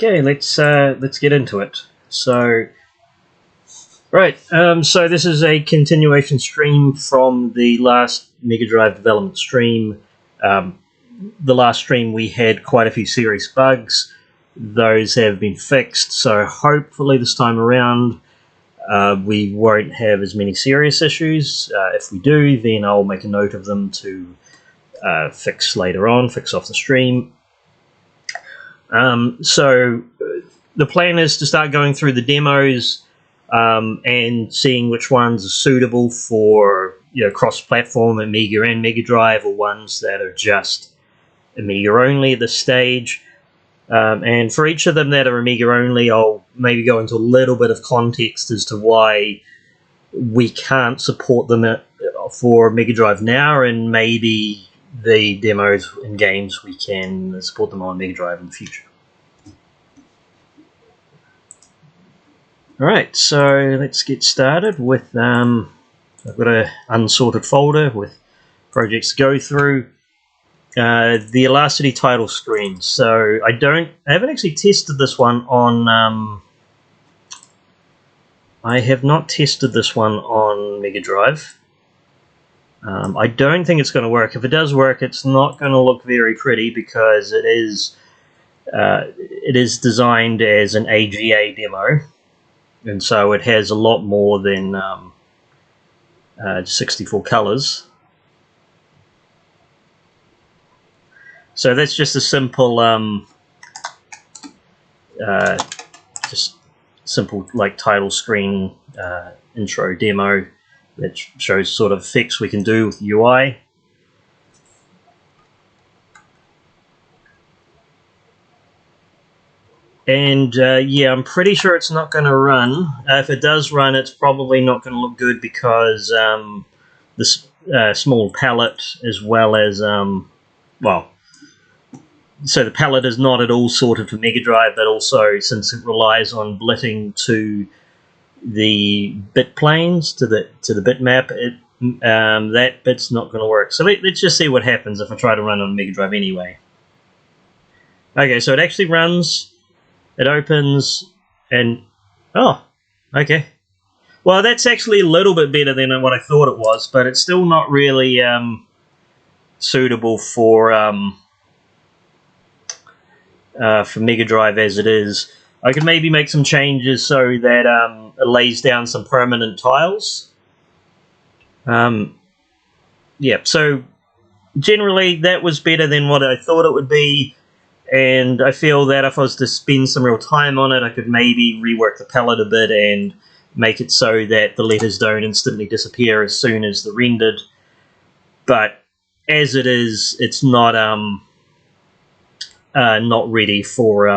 Okay, let's get into it. So, right, so this is a continuation stream from the last Mega Drive development stream. The last stream we had quite a few serious bugs. Those have been fixed, so hopefully this time around we won't have as many serious issues. If we do, then I'll make a note of them to fix later on, fix off the stream. So the plan is to start going through the demos and seeing which ones are suitable for cross-platform Amiga and Mega Drive, or ones that are just Amiga only at this stage. And for each of them that are Amiga only, I'll maybe go into a little bit of context as to why we can't support them for Mega Drive now, and maybe the demos and games we can support them on Mega Drive in the future. Alright, so let's get started with, I've got an unsorted folder with projects to go through. The Elasticity title screen. So I haven't actually tested this one on, I have not tested this one on Mega Drive. I don't think it's going to work. If it does work, it's not going to look very pretty because it is designed as an AGA demo, and so it has a lot more than 64 colors. So that's just a simple, just simple like title screen intro demo that shows sort of effects we can do with UI. And yeah, I'm pretty sure it's not going to run. If it does run, it's probably not going to look good because this small palette, as well as well, so the palette is not at all sorted for Mega Drive, but also since it relies on blitting to the bit planes, to the bitmap, that bit's not going to work. So let's just see what happens if I try to run on Mega Drive anyway. Okay, so it actually runs, it opens, and oh, okay. Well, that's actually a little bit better than what I thought it was, but it's still not really suitable for Mega Drive as it is. I could maybe make some changes so that it lays down some permanent tiles. Yeah, so generally that was better than what I thought it would be, and I feel that if I was to spend some real time on it, I could maybe rework the palette a bit and make it so that the letters don't instantly disappear as soon as they're rendered. But as it is, it's not ready for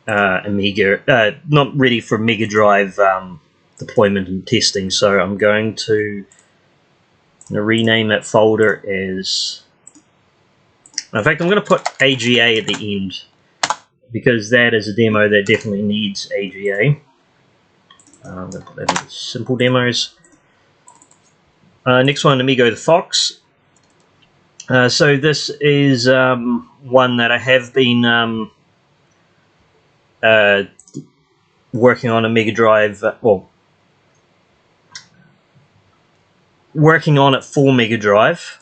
Amiga, not ready for Mega Drive deployment and testing. So I'm going to rename that folder as. In fact, I'm going to put AGA at the end because that is a demo that definitely needs AGA. I'm going to put that in simple demos. Next one, Amigo the Fox. So this is one that I have been working on a Mega Drive, working on it for Mega Drive.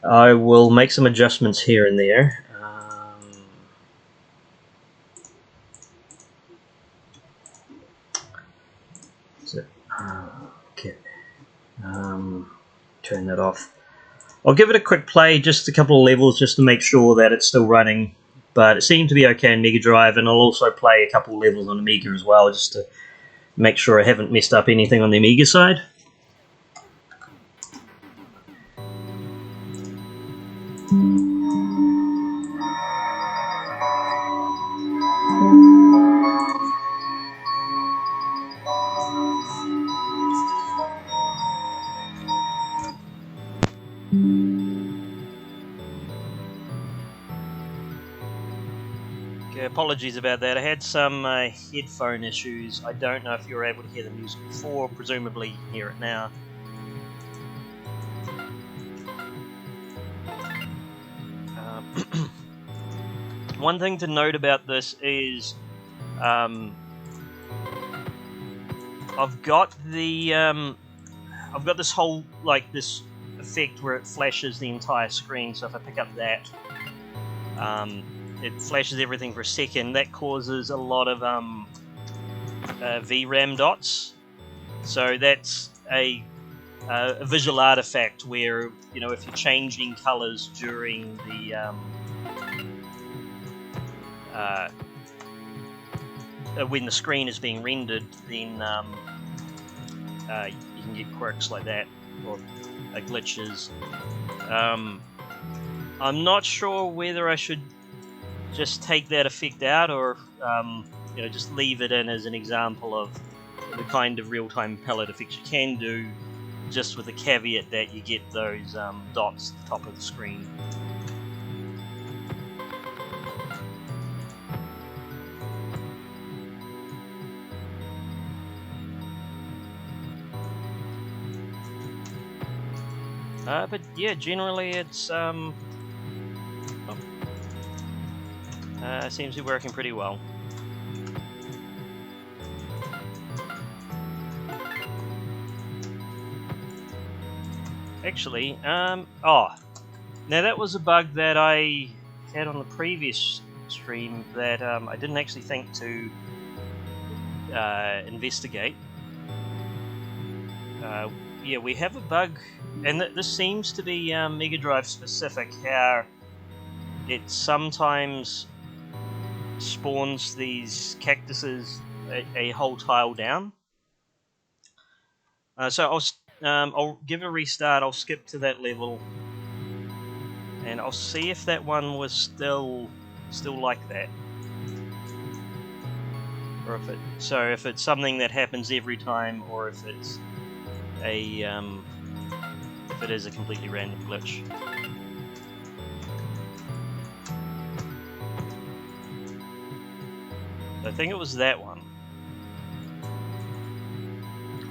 I will make some adjustments here and there. Okay. Turn that off. I'll give it a quick play, just a couple of levels, just to make sure that it's still running. But it seemed to be okay in Mega Drive, and I'll also play a couple of levels on Amiga as well, just to make sure I haven't messed up anything on the Amiga side. Apologies about that. I had some headphone issues. I don't know if you were able to hear the music before. Presumably you can hear it now. One thing to note about this is I've got this whole this effect where it flashes the entire screen. So if I pick up that, it flashes everything for a second. That causes a lot of VRAM dots. So that's a visual artifact where, if you're changing colors during the when the screen is being rendered, then you can get quirks like that, or glitches. I'm not sure whether I should just take that effect out, or just leave it in as an example of the kind of real-time palette effects you can do, just with the caveat that you get those dots at the top of the screen. But yeah, generally it's seems to be working pretty well. Actually, now that was a bug that I had on the previous stream that I didn't actually think to investigate. Yeah, we have a bug, and this seems to be Mega Drive specific, how it sometimes spawns these cactuses a whole tile down. So I'll give a restart, I'll skip to that level, and I'll see if that one was still like that. Or if it's something that happens every time, or if it's if it is a completely random glitch. I think it was that one.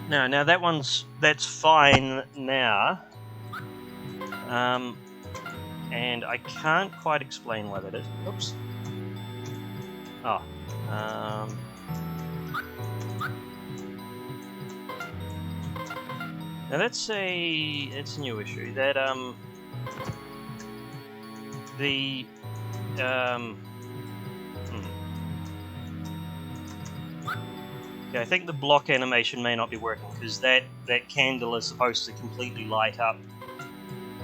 No, now that's fine now. And I can't quite explain why that is. Oops. Oh. Now it's a new issue that yeah, I think the block animation may not be working, because that candle is supposed to completely light up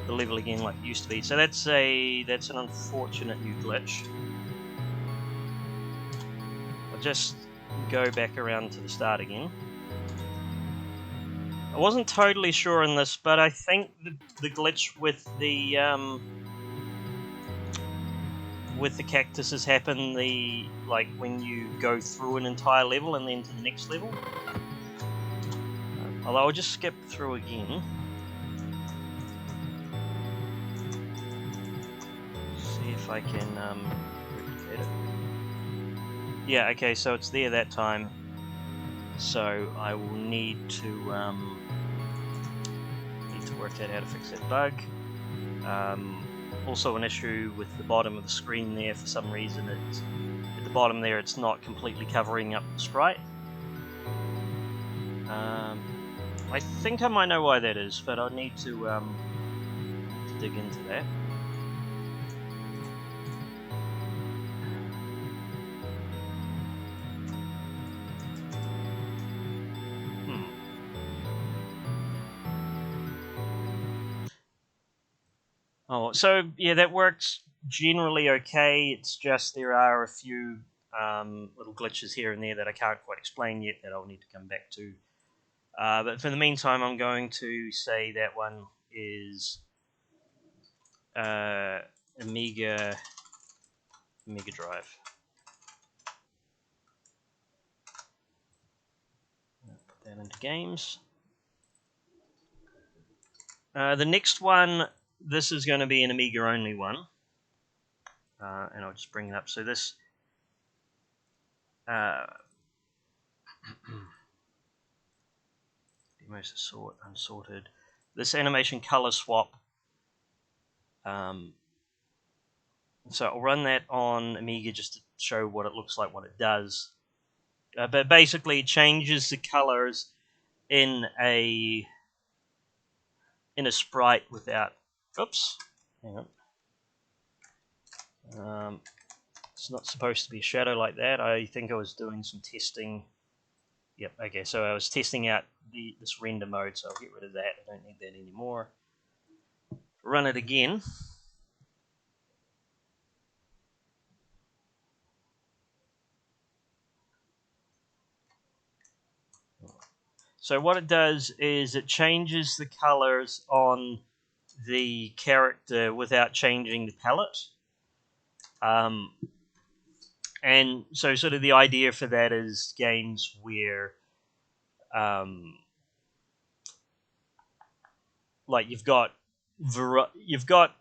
the level again like it used to be. So that's an unfortunate new glitch. I'll just go back around to the start again. I wasn't totally sure on this, but I think the glitch with the cactuses happen when you go through an entire level and then to the next level. Although I'll just skip through again. See if I can replicate it. Yeah, okay, so it's there that time. So I will need to work out how to fix that bug. Also an issue with the bottom of the screen there. For some reason, it's at the bottom there, it's not completely covering up the sprite. I think I might know why that is, but I'll need to dig into that. Oh, so yeah, that works generally okay. It's just there are a few little glitches here and there that I can't quite explain yet that I'll need to come back to. But for the meantime, I'm going to say that one is Amiga Drive. Put that into games. The next one, this is going to be an Amiga only one, and I'll just bring it up. So this demos unsorted. This animation color swap So I'll run that on Amiga just to show what it looks like, what it does. But basically, it changes the colors in a sprite without. Oops, hang on. It's not supposed to be a shadow like that. I think I was doing some testing. Yep. Okay. So I was testing out this render mode, so I'll get rid of that. I don't need that anymore. Run it again. So what it does is it changes the colors on the character without changing the palette. And so sort of the idea for that is games where like you've got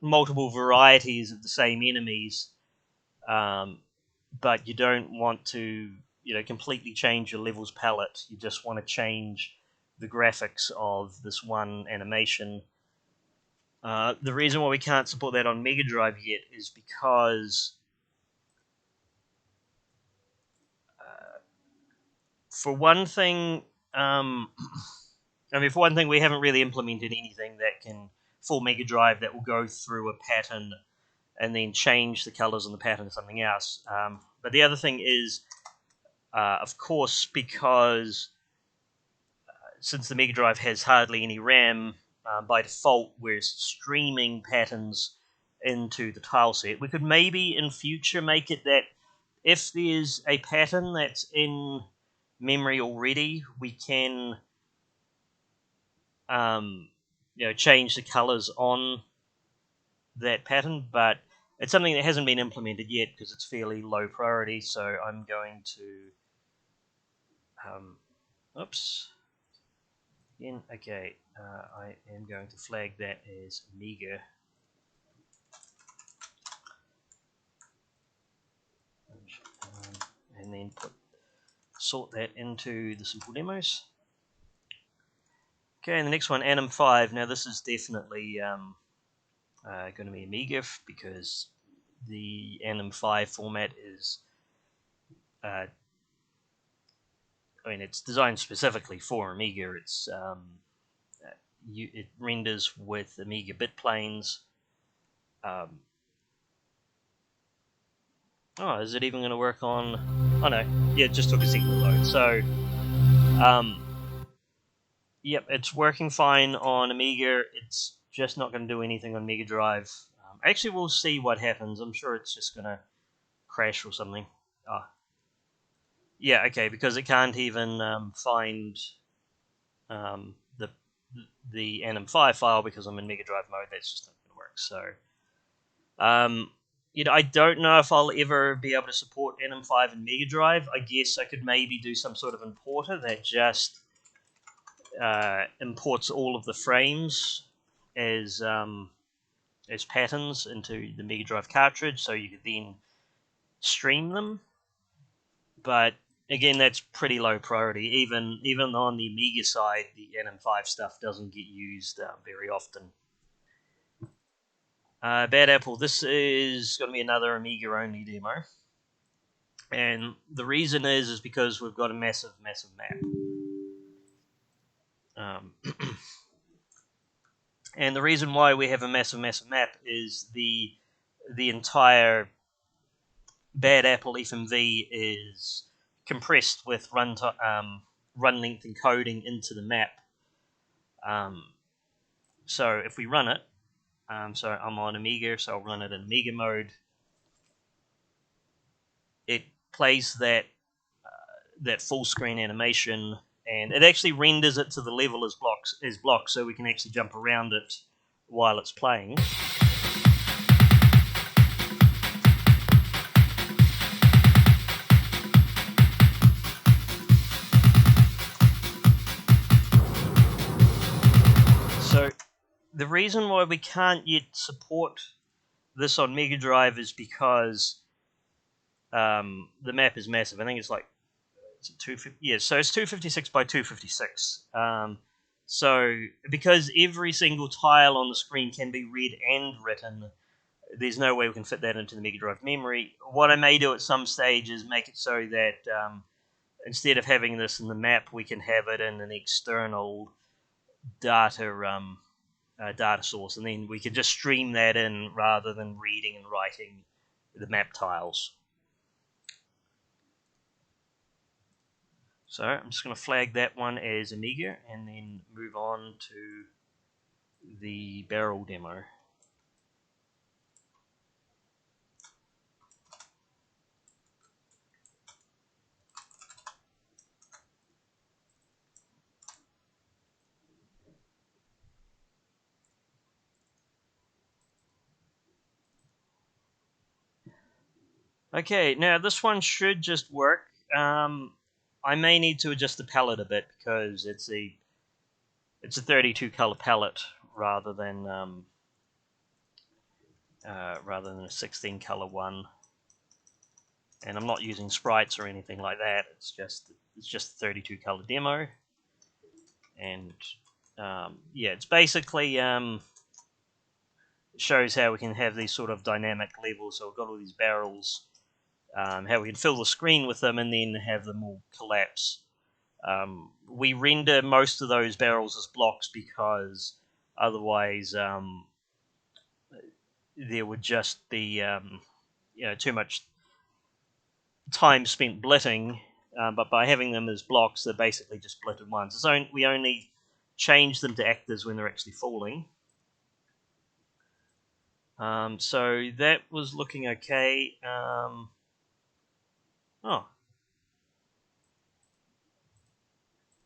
multiple varieties of the same enemies, but you don't want to completely change your levels palette. You just want to change the graphics of this one animation. The reason why we can't support that on Mega Drive yet is because for one thing, for one thing, we haven't really implemented anything that can for Mega Drive that will go through a pattern and then change the colors on the pattern to something else. But the other thing is, of course, because since the Mega Drive has hardly any RAM, by default we're streaming patterns into the tile set. We could maybe in future make it that if there's a pattern that's in memory already, we can change the colors on that pattern, but it's something that hasn't been implemented yet because it's fairly low priority. So I'm going to oops again. Okay, I am going to flag that as Amiga. And then sort that into the simple demos. Okay, and the next one, Anim 5. Now this is definitely going to be Amiga because the Anim 5 format is it's designed specifically for Amiga. It renders with Amiga bit planes. Is it even going to work on? Oh no, yeah, it just took a second to load. So, yep, it's working fine on Amiga. It's just not going to do anything on Mega Drive. Actually, we'll see what happens. I'm sure it's just going to crash or something. Yeah, okay, because it can't even find the Anim5 file because I'm in Mega Drive mode. That's just not going to work. So, I don't know if I'll ever be able to support Anim5 in Mega Drive. I guess I could maybe do some sort of importer that just imports all of the frames as patterns into the Mega Drive cartridge, so you could then stream them. But again, that's pretty low priority. Even on the Amiga side, the Anim5 stuff doesn't get used very often. Bad Apple. This is going to be another Amiga only demo, and the reason is because we've got a massive map. And the reason why we have a massive map is the entire Bad Apple FMV is compressed with run length encoding into the map. So if we run it, so I'm on Amiga, so I'll run it in Amiga mode. It plays that full screen animation, and it actually renders it to the level as blocks, so we can actually jump around it while it's playing. So the reason why we can't yet support this on Mega Drive is because the map is massive. I think it's like 250. Yeah, so it's 256 by 256. So because every single tile on the screen can be read and written, there's no way we can fit that into the Mega Drive memory. What I may do at some stage is make it so that instead of having this in the map, we can have it in an external data source, and then we could just stream that in rather than reading and writing the map tiles. So I'm just going to flag that one as Amiga and then move on to the barrel demo. Okay, now this one should just work. I may need to adjust the palette a bit because it's a 32 color palette rather than a 16 color one, and I'm not using sprites or anything like that. It's just a 32 color demo, and yeah, it's basically shows how we can have these sort of dynamic levels. So we've got all these barrels, how we can fill the screen with them, and then have them all collapse. We render most of those barrels as blocks because otherwise there would just be too much time spent blitting. But by having them as blocks, they're basically just blitted ones. So we only change them to actors when they're actually falling. So that was looking okay. Oh.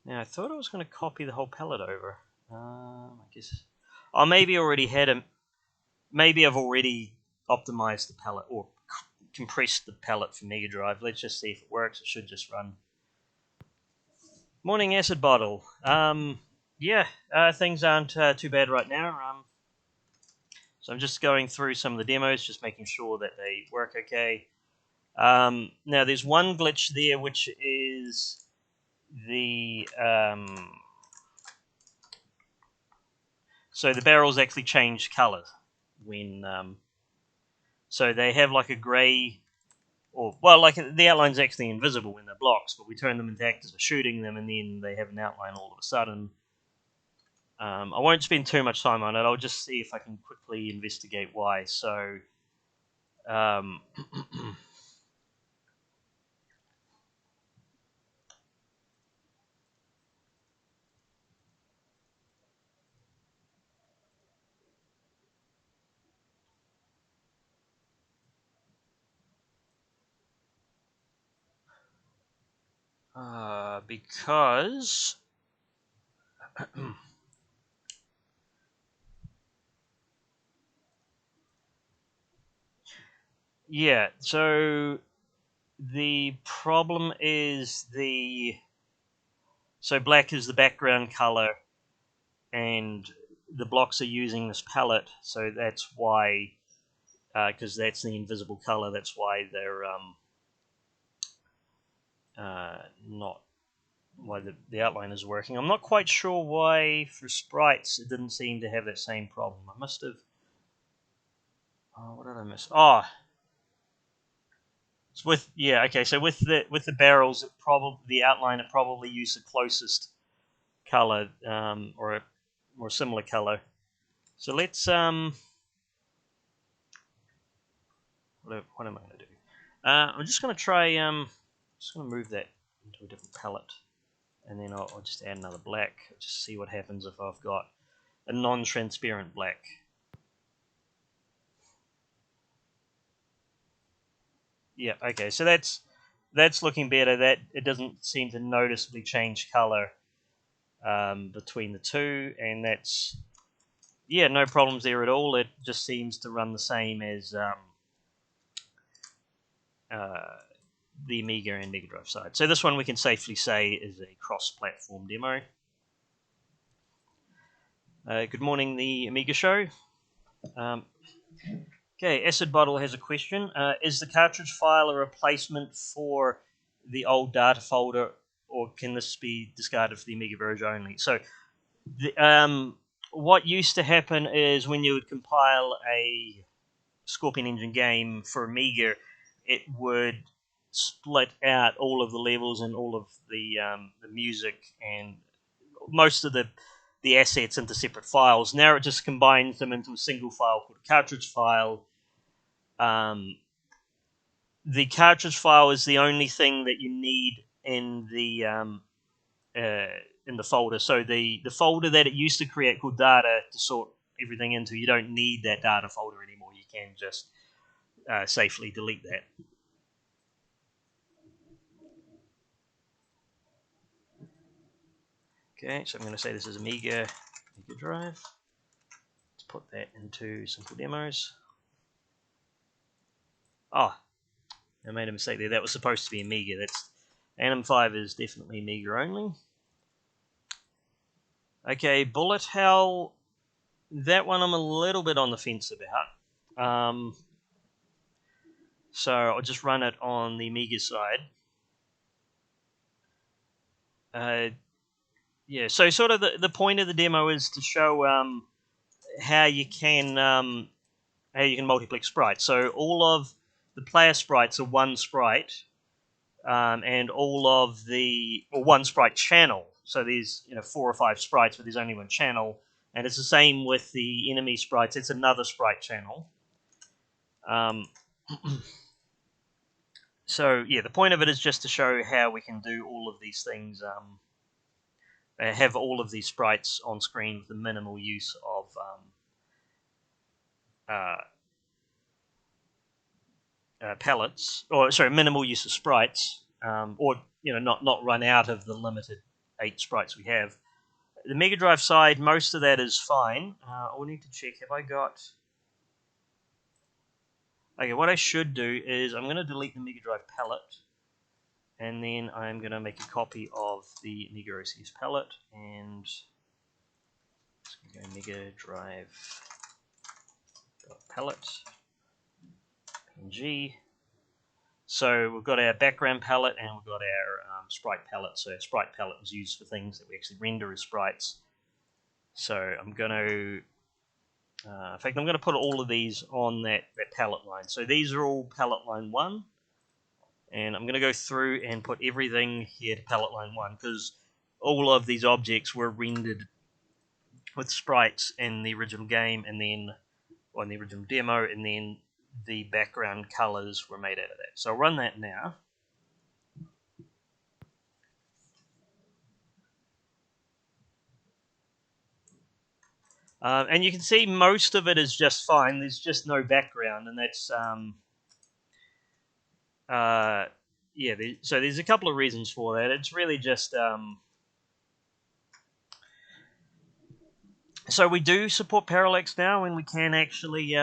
Now I thought I was going to copy the whole palette over. I guess. Oh, maybe I already had them. Maybe I've already optimized the palette or compressed the palette for Mega Drive. Let's just see if it works. It should just run. Morning Acid Bottle. Yeah, things aren't too bad right now. So I'm just going through some of the demos, just making sure that they work okay. Now there's one glitch there, which is the so the barrels actually change color when so they have like a gray, or well, like the outline's actually invisible when they're blocks, but we turn them into actors for shooting them, and then they have an outline all of a sudden. I won't spend too much time on it. I'll just see if I can quickly investigate why. So because yeah, so the problem is so black is the background color, and the blocks are using this palette, so that's why, because that's the invisible color. That's why they're not why the outline is working. I'm not quite sure why for sprites it didn't seem to have that same problem. I must have. Oh, what did I miss? Oh, it's with okay. So with the barrels, the outline it probably used the closest color or a more similar color. So let's what am I going to do? I'm just going to try just going to move that into a different palette, and then I'll just add another black. Just see what happens if I've got a non-transparent black. Yeah, okay, so that's looking better. That it doesn't seem to noticeably change color between the two, and that's no problems there at all. It just seems to run the same as the Amiga and Mega Drive side. So this one we can safely say is a cross-platform demo. Good morning, the Amiga Show. Okay, Acid Bottle has a question. Is the cartridge file a replacement for the old data folder, or can this be discarded for the Amiga version only? So, what used to happen is when you would compile a Scorpion Engine game for Amiga, it would split out all of the levels and all of the music and most of the assets into separate files. Now it just combines them into a single file called a cartridge file. The cartridge file is the only thing that you need in the folder. So the folder that it used to create called data to sort everything into, you don't need that data folder anymore. You can just safely delete that. Okay, so I'm going to say this is Mega Drive. Let's put that into simple demos. Oh, I made a mistake there. That was supposed to be Amiga. That's Anim 5 is definitely Amiga only. Okay, Bullet Hell. That one I'm a little bit on the fence about. So I'll just run it on the Amiga side. Yeah, so sort of the point of the demo is to show how you can multiplex sprites. So all of the player sprites are one sprite, and all of one sprite channel. So there's 4 or 5 sprites, but there's only one channel, and it's the same with the enemy sprites. It's another sprite channel. So yeah, the point of it is just to show how we can do all of these things. Have all of these sprites on screen with the minimal use of palettes, or sorry, minimal use of sprites, or not run out of the limited 8 sprites we have. The Mega Drive side, most of that is fine. I'll need to check. Have I got? Okay, what I should do is I'm going to delete the Mega Drive palette, and then I'm going to make a copy of the Amiga OCS palette, and it's going to go Mega Drive palette PNG. So we've got our background palette and we've got our sprite palette. So our sprite palette is used for things that we actually render as sprites. So I'm going to, in fact, I'm going to put all of these on that palette line. So these are all palette line 1. And I'm going to go through and put everything here to palette line 1 because all of these objects were rendered with sprites in the original game and then on the original demo, and then the background colors were made out of that. So I'll run that now. And you can see most of it is just fine. There's just no background, and that's yeah. So there's a couple of reasons for that. It's really just so we do support parallax now, and we can actually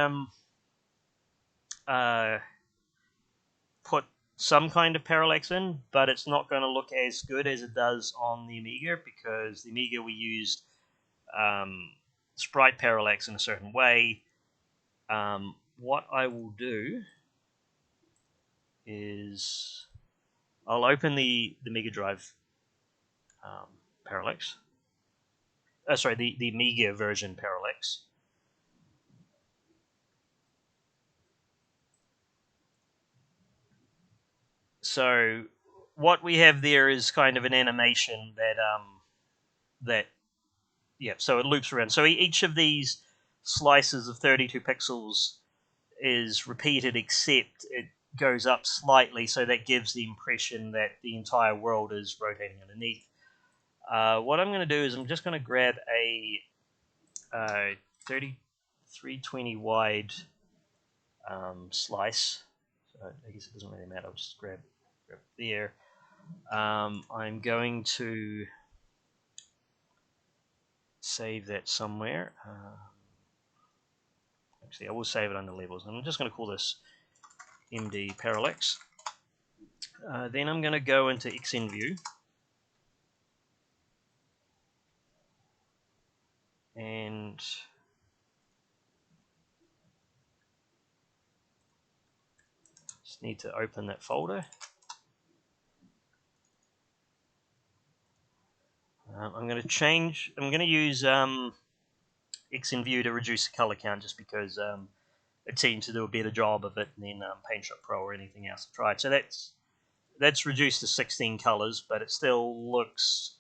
put some kind of parallax in, but it's not going to look as good as it does on the Amiga because the Amiga we used sprite parallax in a certain way. What I will do is I'll open the Mega Drive parallax. Sorry, the Amiga version parallax. So what we have there is kind of an animation that yeah, so it loops around. So each of these slices of 32 pixels is repeated, except it goes up slightly, so that gives the impression that the entire world is rotating underneath. What I'm going to do is I'm just going to grab a 3320 wide slice. So I guess it doesn't really matter. I'll just grab there. I'm going to save that somewhere. Actually, I will save it under levels. I'm just going to call this MD Parallax. Then I'm going to go into XNView. And just need to open that folder. I'm going to use XNView to reduce the color count just because it seems to do a better job of it than PaintShop Pro or anything else I've tried. So that's reduced to 16 colors, but it still looks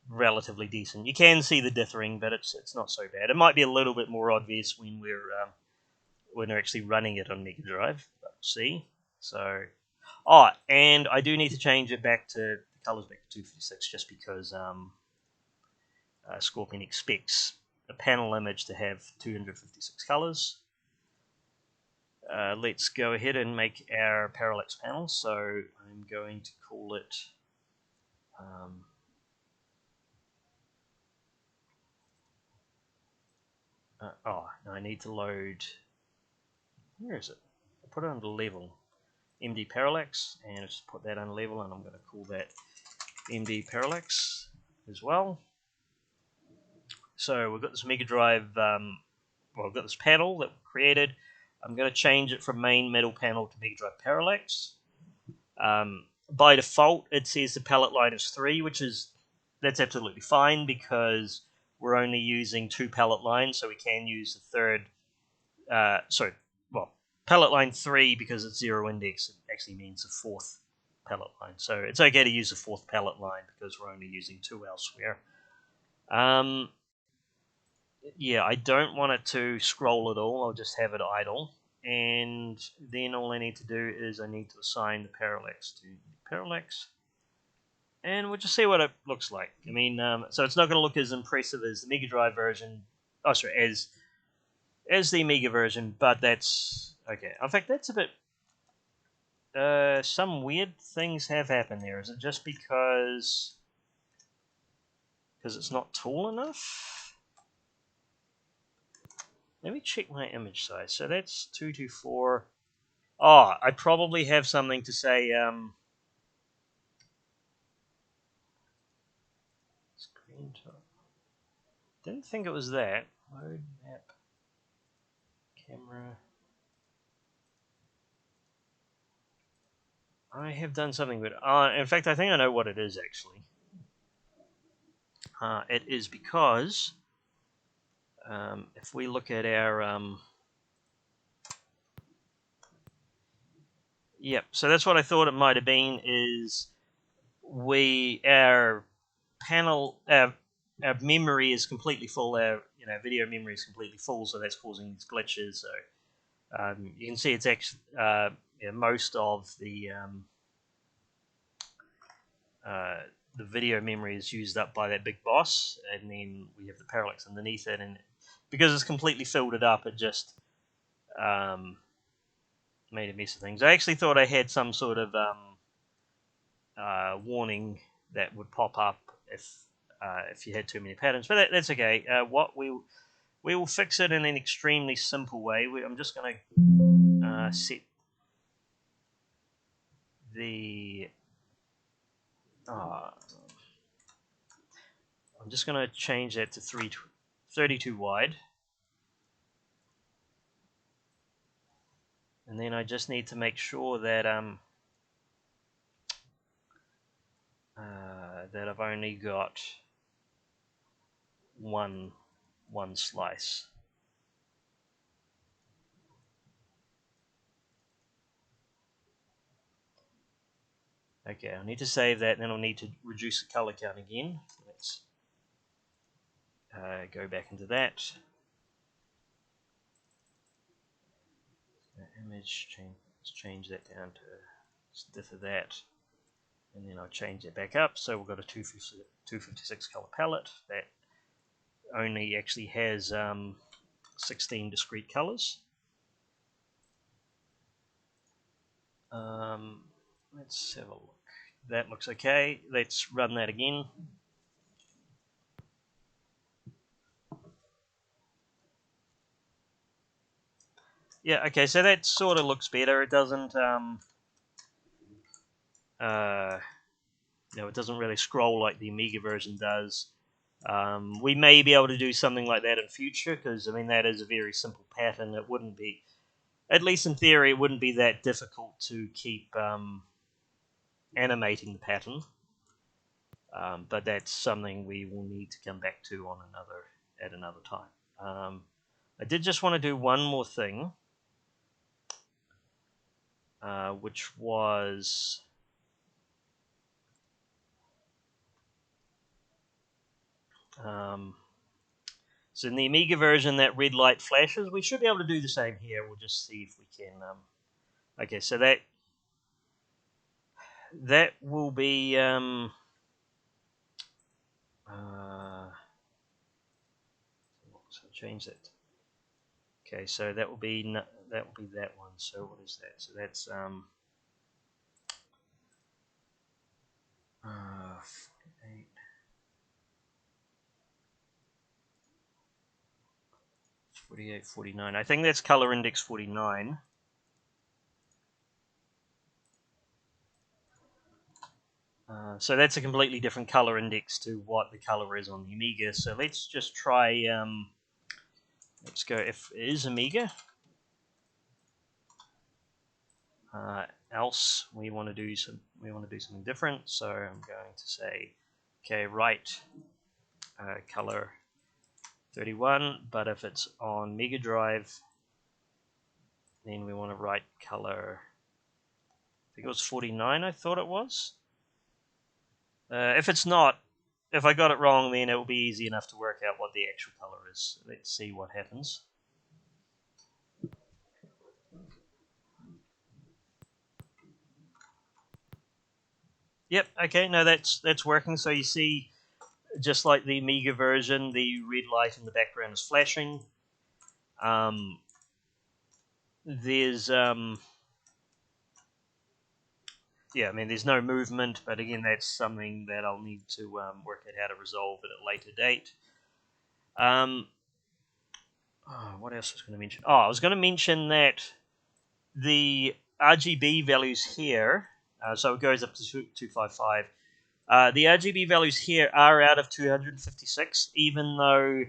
relatively decent. You can see the dithering, but it's not so bad. It might be a little bit more obvious when we're actually running it on Mega Drive. But we'll see. So, and I do need to change it back to the colors back to 256, just because Scorpion expects a panel image to have 256 colors. Let's go ahead and make our parallax panel. So I'm going to call it I need to load. Where is it? I put it under level. MD parallax, and I just put that under level, and I'm going to call that MD parallax as well. So we've got this Mega Drive. We've got this panel that we created. I'm going to change it from main metal panel to Mega Drive parallax. By default, it says the palette line is 3, that's absolutely fine because we're only using 2 palette lines, so we can use the third. Palette line 3, because it's 0 index, it actually means the 4th palette line. So it's okay to use the 4th palette line because we're only using 2 elsewhere. Yeah, I don't want it to scroll at all. I'll just have it idle. And then all I need to do is I need to assign the parallax to parallax. And we'll just see what it looks like. I mean, so it's not going to look as impressive as the Mega Drive version. Oh, sorry, as the Amiga version, but that's okay. In fact, that's a bit. Some weird things have happened there. Is it just because it's not tall enough? Let me check my image size. So that's 224. Oh, I probably have something to say. Screen top. Didn't think it was that. Mode map. Camera. I have done something with. In fact, I think I know what it is actually. It is because if we look at our yep, so that's what I thought it might have been. Is our panel our memory is completely full. Our video memory is completely full, so that's causing these glitches. So you can see it's actually most of the video memory is used up by that big boss, and then we have the parallax underneath it, and because it's completely filled it up, it just made a mess of things. I actually thought I had some sort of warning that would pop up if you had too many patterns, but that's okay. What we will fix it in an extremely simple way. I'm just going to set the I'm just going to change that to 32 wide. And then I just need to make sure that that I've only got one slice. Okay, I need to save that, and then I'll need to reduce the color count again. Let's go back into that. Image, let's change that down to stiff of that. And then I'll change it back up. So we've got a 256 color palette that only actually has 16 discrete colors. Let's have a look. That looks okay. Let's run that again. Yeah, okay, so that sort of looks better. It doesn't it doesn't really scroll like the Amiga version does. We may be able to do something like that in future, because I mean that is a very simple pattern. It wouldn't be, at least in theory, it wouldn't be that difficult to keep animating the pattern. But that's something we will need to come back to at another time. I did just want to do one more thing. which was so in the Amiga version, that red light flashes. We should be able to do the same here. We'll just see if we can. Okay, so that will be. So change that. Okay, so that will be that one. So what is that? So that's 48, 48, 49. I think that's color index 49. So that's a completely different color index to what the color is on the Amiga. So let's just try. Let's go. If it is Amiga, else we want to do something different. So I'm going to say, okay, write color 31. But if it's on Mega Drive, then we want to write color. I think it was 49. I thought it was. If it's not, if I got it wrong, then it will be easy enough to work out what the actual color is. Let's see what happens. Yep, okay, no, that's working. So you see, just like the Amiga version, the red light in the background is flashing. There's yeah, I mean, there's no movement, but again, that's something that I'll need to work out how to resolve at a later date. What else was I going to mention? I was going to mention that the RGB values here, so it goes up to 255. The RGB values here are out of 256, even though,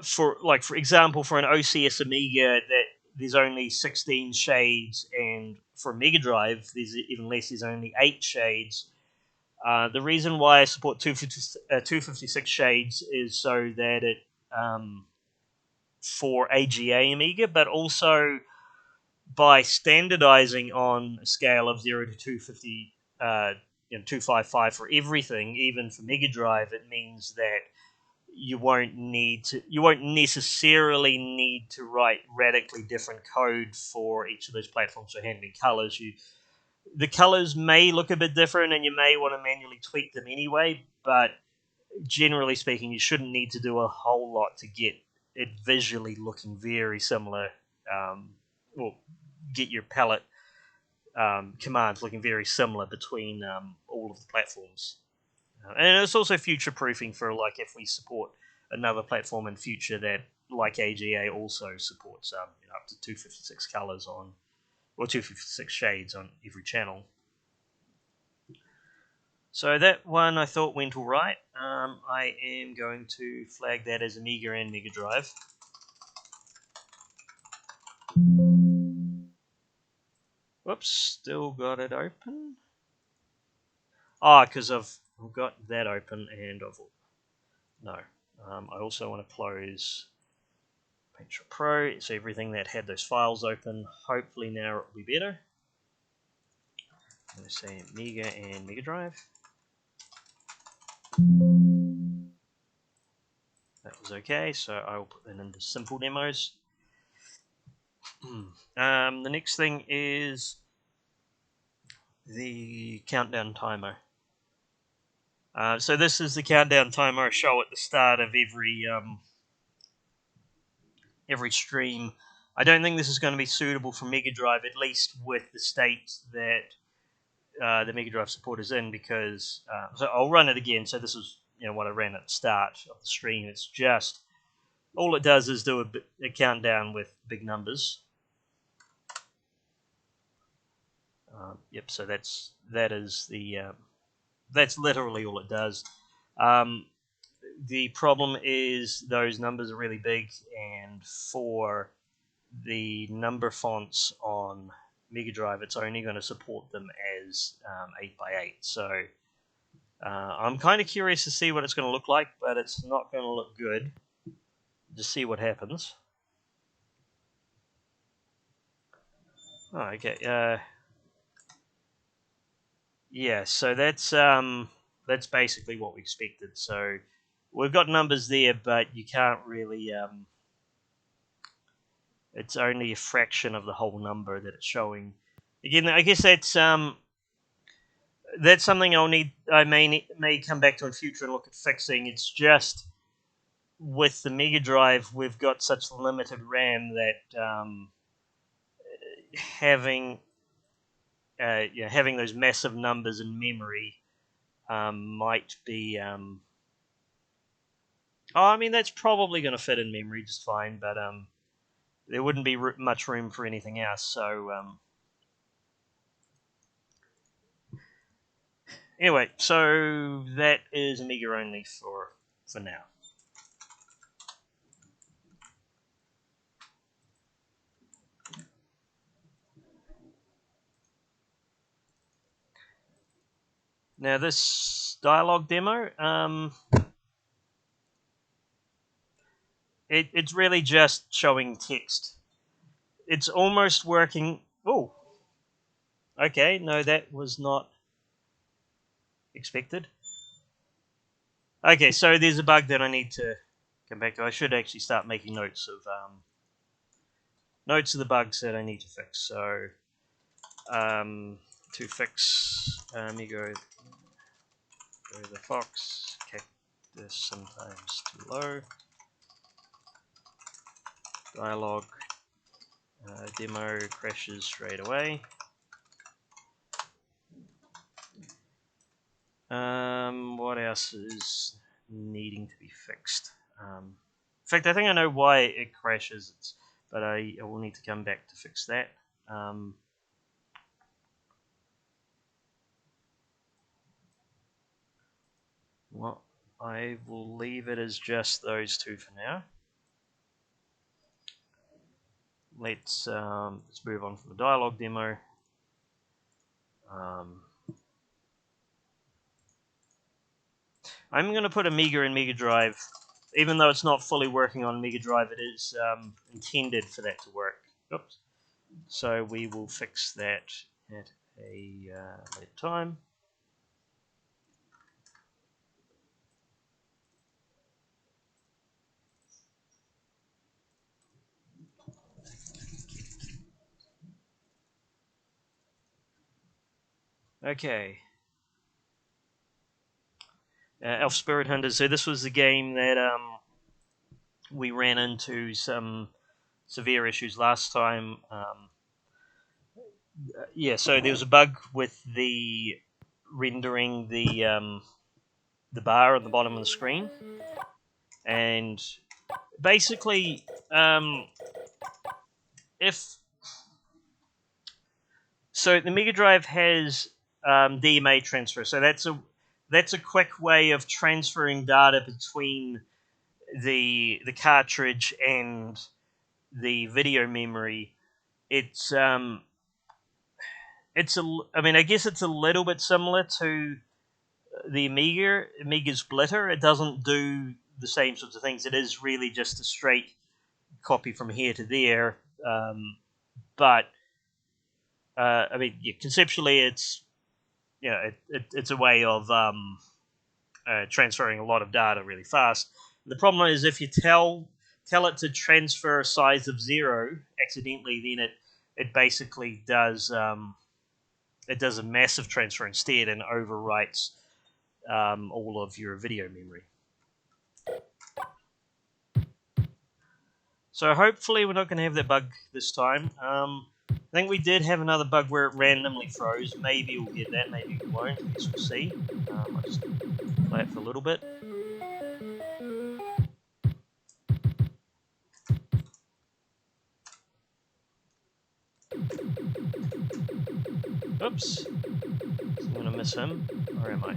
for example, for an OCS Amiga, that there's only 16 shades, and for Mega Drive, there's even less. There's only 8 shades. The reason why I support 256 shades is so that it for AGA Amiga, but also by standardizing on a scale of 0 to 250, 255 for everything, even for Mega Drive, it means that you won't necessarily need to write radically different code for each of those platforms for handling colors. The colors may look a bit different, and you may want to manually tweak them anyway, but generally speaking, you shouldn't need to do a whole lot to get it visually looking very similar, or get your palette commands looking very similar between all of the platforms. And it's also future proofing for, like, if we support another platform in future that, like AGA, also supports up to 256 colors on, or 256 shades on every channel. So that one I thought went all right. I am going to flag that as Amiga and Mega Drive. Whoops, still got it open. Because I've got that open, and I also want to close Paintshop Pro, so everything that had those files open. Hopefully now it will be better. I'm going to say Amiga and Mega Drive. That was okay, so I will put that into simple demos. The next thing is the countdown timer. So this is the countdown timer I show at the start of every stream. I don't think this is going to be suitable for Mega Drive, at least with the state that the Mega Drive support is in, because so I'll run it again. So this is what I ran at the start of the stream. It's just all it does is do a countdown with big numbers. Yep. So that's literally all it does. The problem is those numbers are really big, and for the number fonts on Mega Drive, it's only going to support them as 8x8. So I'm kind of curious to see what it's going to look like, but it's not going to look good. Just see what happens. Oh, okay. Yeah. So that's basically what we expected. So we've got numbers there, but you can't really. It's only a fraction of the whole number that it's showing. Again, I guess that's something I may come back to in future and look at fixing. It's just with the Mega Drive, we've got such limited RAM that having having those massive numbers in memory might be. Oh, I mean that's probably going to fit in memory just fine, but there wouldn't be much room for anything else. So anyway, so that is Amiga only for now. Now this dialogue demo, it's really just showing text. It's almost working. Oh, okay. No, that was not expected. Okay, so there's a bug that I need to come back to. I should actually start making notes of the bugs that I need to fix. So to fix Amigo, go to the Fox, cactus sometimes too low, dialogue demo crashes straight away. What else is needing to be fixed? In fact, I think I know why it crashes, but I will need to come back to fix that. Well, I will leave it as just those two for now. Let's move on from the dialogue demo. I'm going to put Amiga in Mega Drive, even though it's not fully working on Mega Drive. It is intended for that to work. Oops. So we will fix that at a later time. Okay. Elf Spirit Hunters. So this was the game that we ran into some severe issues last time. Yeah, so there was a bug with the rendering the bar at the bottom of the screen, and basically, if so, the Mega Drive has DMA transfer, so that's a quick way of transferring data between the cartridge and the video memory. It's a I mean I guess it's a little bit similar to the Amiga splitter. It doesn't do the same sorts of things. It is really just a straight copy from here to there. But I mean, yeah, conceptually, it's a way of transferring a lot of data really fast. The problem is if you tell it to transfer a size of 0 accidentally, then it basically does it does a massive transfer instead and overwrites all of your video memory. So hopefully we're not going to have that bug this time. I think we did have another bug where it randomly froze. Maybe we'll get that, maybe we won't. I guess we'll see. I'll just play it for a little bit. Oops. I'm going to miss him. Or am I?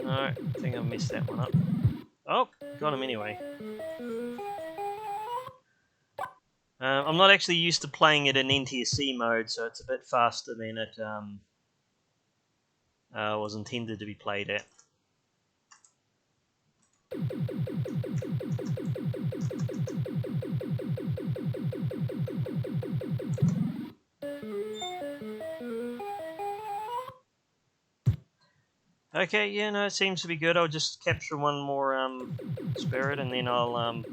No, I think I messed that one up. Oh, got him anyway. I'm not actually used to playing it in NTSC mode, so it's a bit faster than it was intended to be played at. Okay, yeah, no, it seems to be good. I'll just capture one more spirit, and then I'll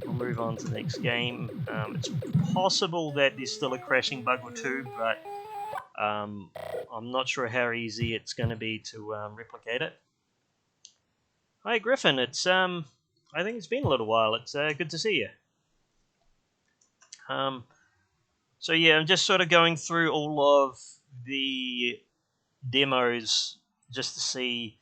move on to the next game. It's possible that there's still a crashing bug or two, but I'm not sure how easy it's going to be to replicate it. Hi, Griffin. I think it's been a little while. It's good to see you. So yeah, I'm just sort of going through all of the demos just to see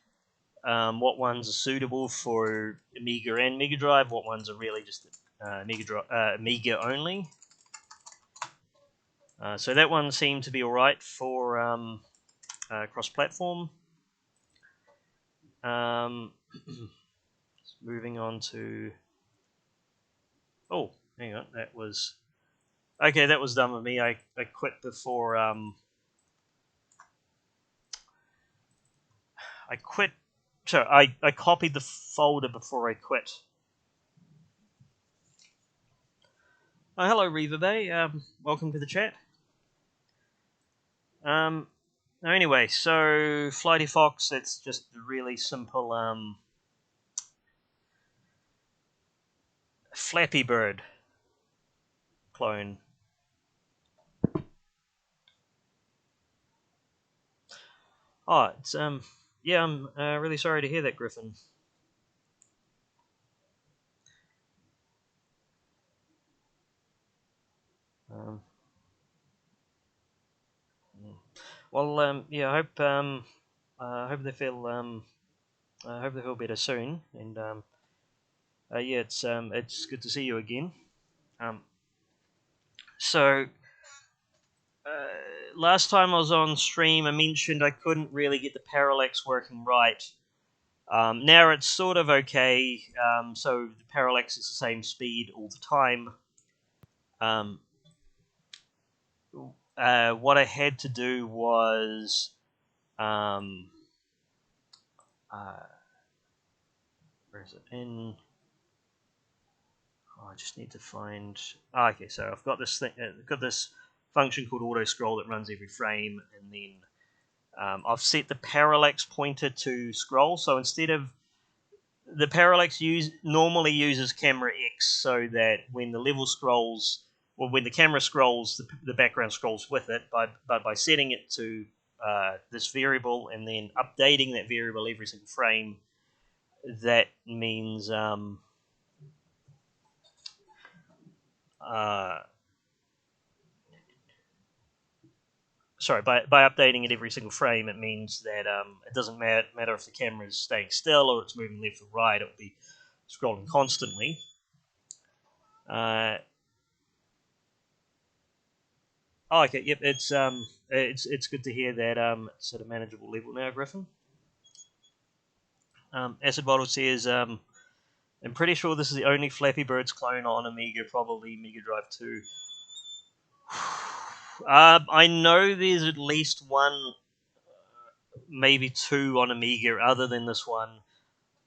what ones are suitable for Amiga and Mega Drive, what ones are really just Amiga only. So that one seemed to be alright for cross-platform. Moving on to... Oh, hang on, that was... Okay, that was done with me. I quit before... I quit... So I copied the folder before I quit. Oh, hello, Reaver Bay. Welcome to the chat. Anyway, so Flighty Fox, it's just a really simple Flappy Bird clone. Oh, it's yeah, I'm really sorry to hear that, Griffin. Well, yeah, I hope they feel I hope they feel better soon, and yeah, it's good to see you again. So last time I was on stream, I mentioned I couldn't really get the parallax working right. Now it's sort of okay, so the parallax is the same speed all the time. What I had to do was where is it? I just need to find. Okay, so I've got this thing. I've got this function called auto scroll that runs every frame, and then I've set the parallax pointer to scroll. So instead of the parallax normally uses camera X, so that when the level scrolls, or when the camera scrolls, the background scrolls with it. But by setting it to this variable and then updating that variable every single frame, that means sorry, by updating it every single frame, it means that it doesn't matter if the camera is staying still or it's moving left or right. It will be scrolling constantly. Oh, okay. Yep. It's good to hear that it's at a manageable level now, Griffin. Acid Bottle says I'm pretty sure this is the only Flappy Birds clone on Amiga, probably Mega Drive 2. I know there's at least one, maybe two on Amiga other than this one.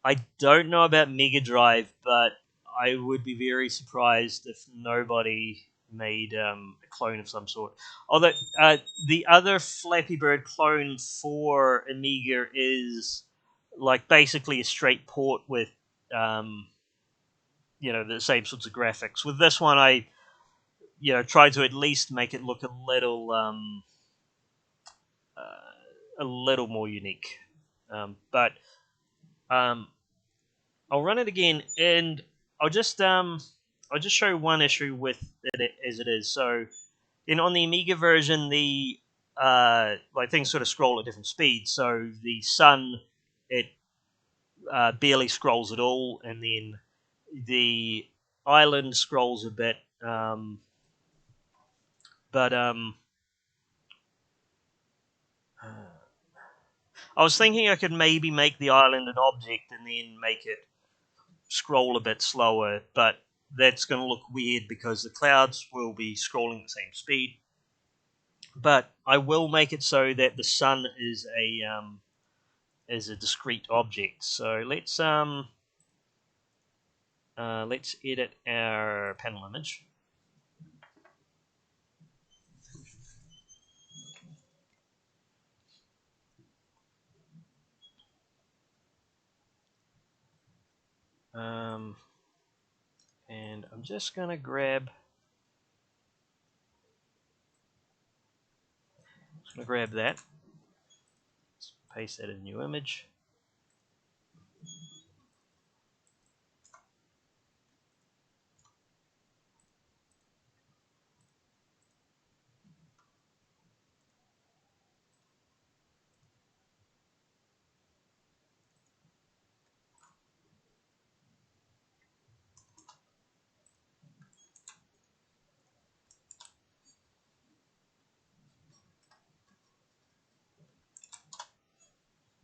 I don't know about Mega Drive, but I would be very surprised if nobody made a clone of some sort. Although the other Flappy Bird clone for Amiga is like basically a straight port with the same sorts of graphics. With this one, I tried to at least make it look a little more unique. But I'll run it again, and I'll just show one issue with it as it is. So, on the Amiga version, the things sort of scroll at different speeds. So the sun, it barely scrolls at all, and then the island scrolls a bit. But I was thinking I could maybe make the island an object and then make it scroll a bit slower, but that's going to look weird because the clouds will be scrolling at the same speed. But I will make it so that the sun is a discrete object. So let's edit our panel image. And I'm just going to grab that. Let's paste that in a new image.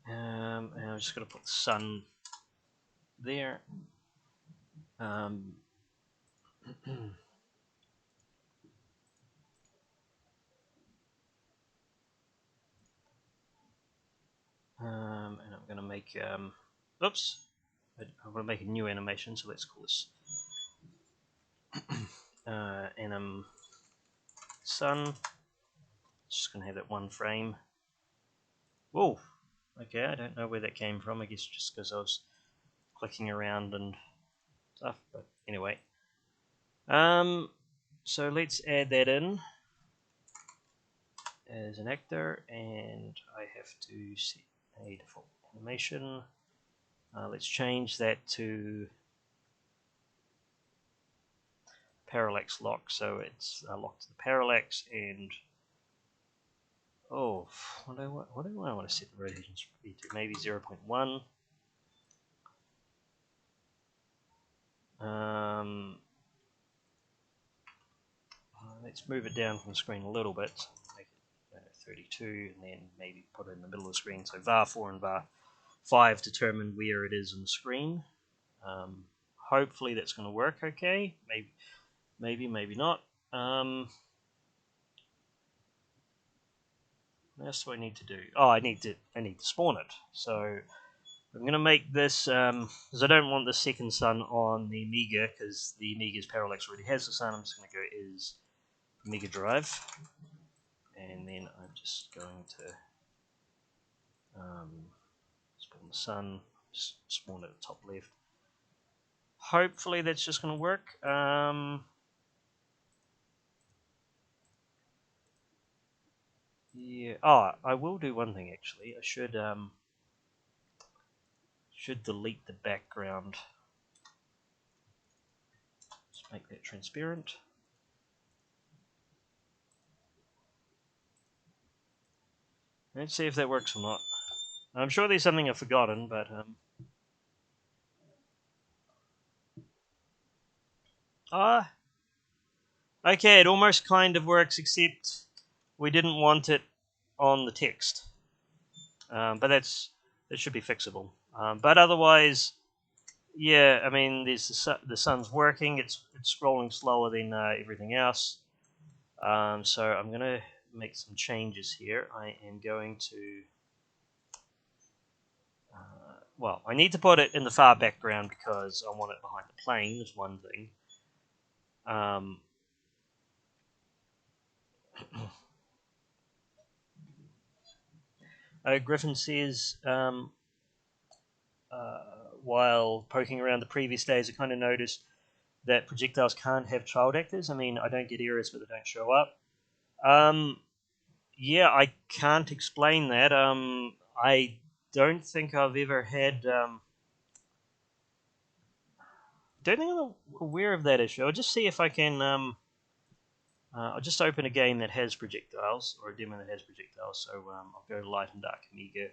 And I'm just going to put the sun there. And I'm going to make, oops, I'm going to make a new animation, so let's call this anim sun. Just going to have that one frame. Whoa, okay, I don't know where that came from. I guess just because I was clicking around and stuff, but anyway. So let's add that in as an actor, and I have to set a default animation. Let's change that to parallax lock, so it's locked to the parallax. And oh, what do I want to set the rotation speed to? Maybe 0.1. Let's move it down from the screen a little bit, make it 32, and then maybe put it in the middle of the screen. So var 4 and var 5 determine where it is on the screen. Hopefully that's going to work okay. Maybe not. What else do I need to do? Oh, I need to spawn it. So I'm going to make this, because I don't want the second sun on the Amiga, because the Amiga's parallax already has the sun. I'm just going to go is Mega Drive, and then I'm just going to spawn the sun, just spawn it at the top left. Hopefully that's just going to work. Yeah. Oh, I will do one thing actually. I should delete the background. Just make that transparent. Let's see if that works or not. I'm sure there's something I've forgotten, but okay, it almost kind of works, except we didn't want it on the text. But that should be fixable. But otherwise, yeah, I mean, there's the sun's working. It's scrolling slower than everything else. So I'm gonna make some changes here. I am going to. Well, I need to put it in the far background because I want it behind the plane. Is one thing. Griffin says, while poking around the previous days, I kind of noticed that projectiles can't have child actors. I mean, I don't get errors, but they don't show up. Yeah, I can't explain that. I don't think I've ever had. Don't think I'm aware of that issue. I'll just see if I can. I'll just open a game that has projectiles, or a demo that has projectiles. So I'll go Light and Dark Amiga.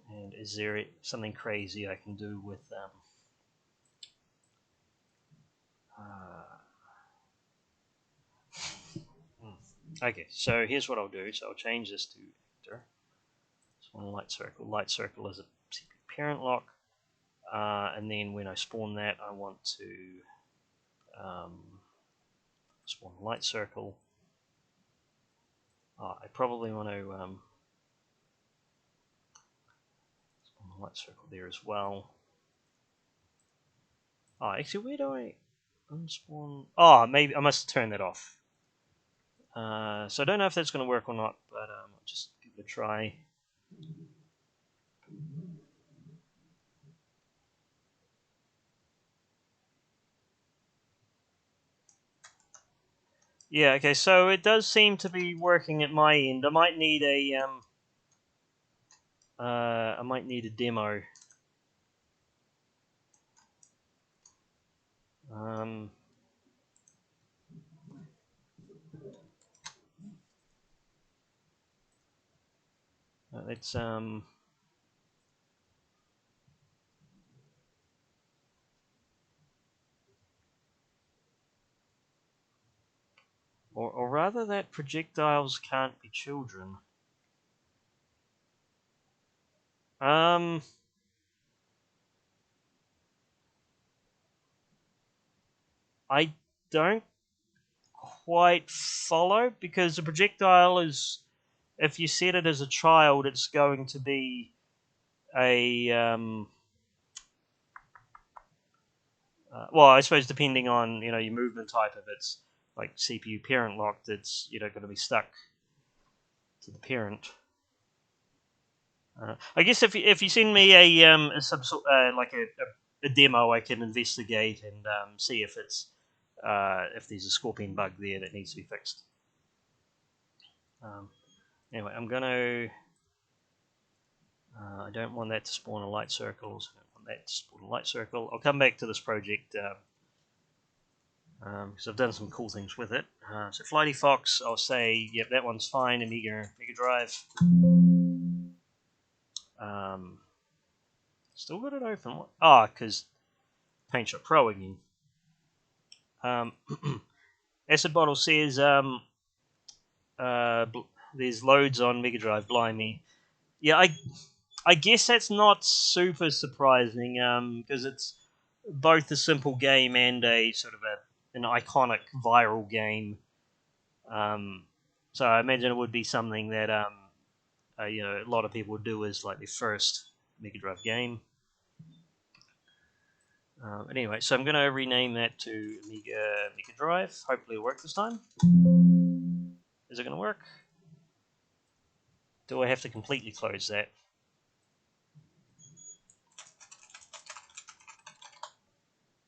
And is there something crazy I can do with Okay, so here's what I'll do. So I'll change this to actor. Spawn light circle. Light circle is a parent lock. And then when I spawn that, I want to spawn light circle. I probably want to spawn the light circle there as well. Actually, where do I unspawn? Maybe I must turn that off. So I don't know if that's going to work or not, but I'll just give it a try. Yeah, okay, so it does seem to be working at my end. I might need a demo. Um, let's or rather that projectiles can't be children. Um, I don't quite follow because a projectile is, if you set it as a child, it's going to be a well, I suppose depending on your movement type, if it's like CPU parent locked, it's going to be stuck to the parent. I guess if you send me a some sort like a demo, I can investigate and see if there's a scorpion bug there that needs to be fixed. Um, anyway, I'm gonna. I don't want that to spawn a light circle. Also don't want that to spawn a light circle. I'll come back to this project because I've done some cool things with it. So Flighty Fox, I'll say, yep, that one's fine. Mega Drive. Um, Still got it open. Because Paint Shop Pro again. Um, Acid Bottle says there's loads on Mega Drive. Blimey. Yeah, I guess that's not super surprising because it's both a simple game and a sort of an iconic viral game. Um, so I imagine it would be something that a lot of people would do as like their first Mega Drive game. Anyway, so I'm going to rename that to Mega Drive. Hopefully it'll work this time. Is it going to work? Do I have to completely close that?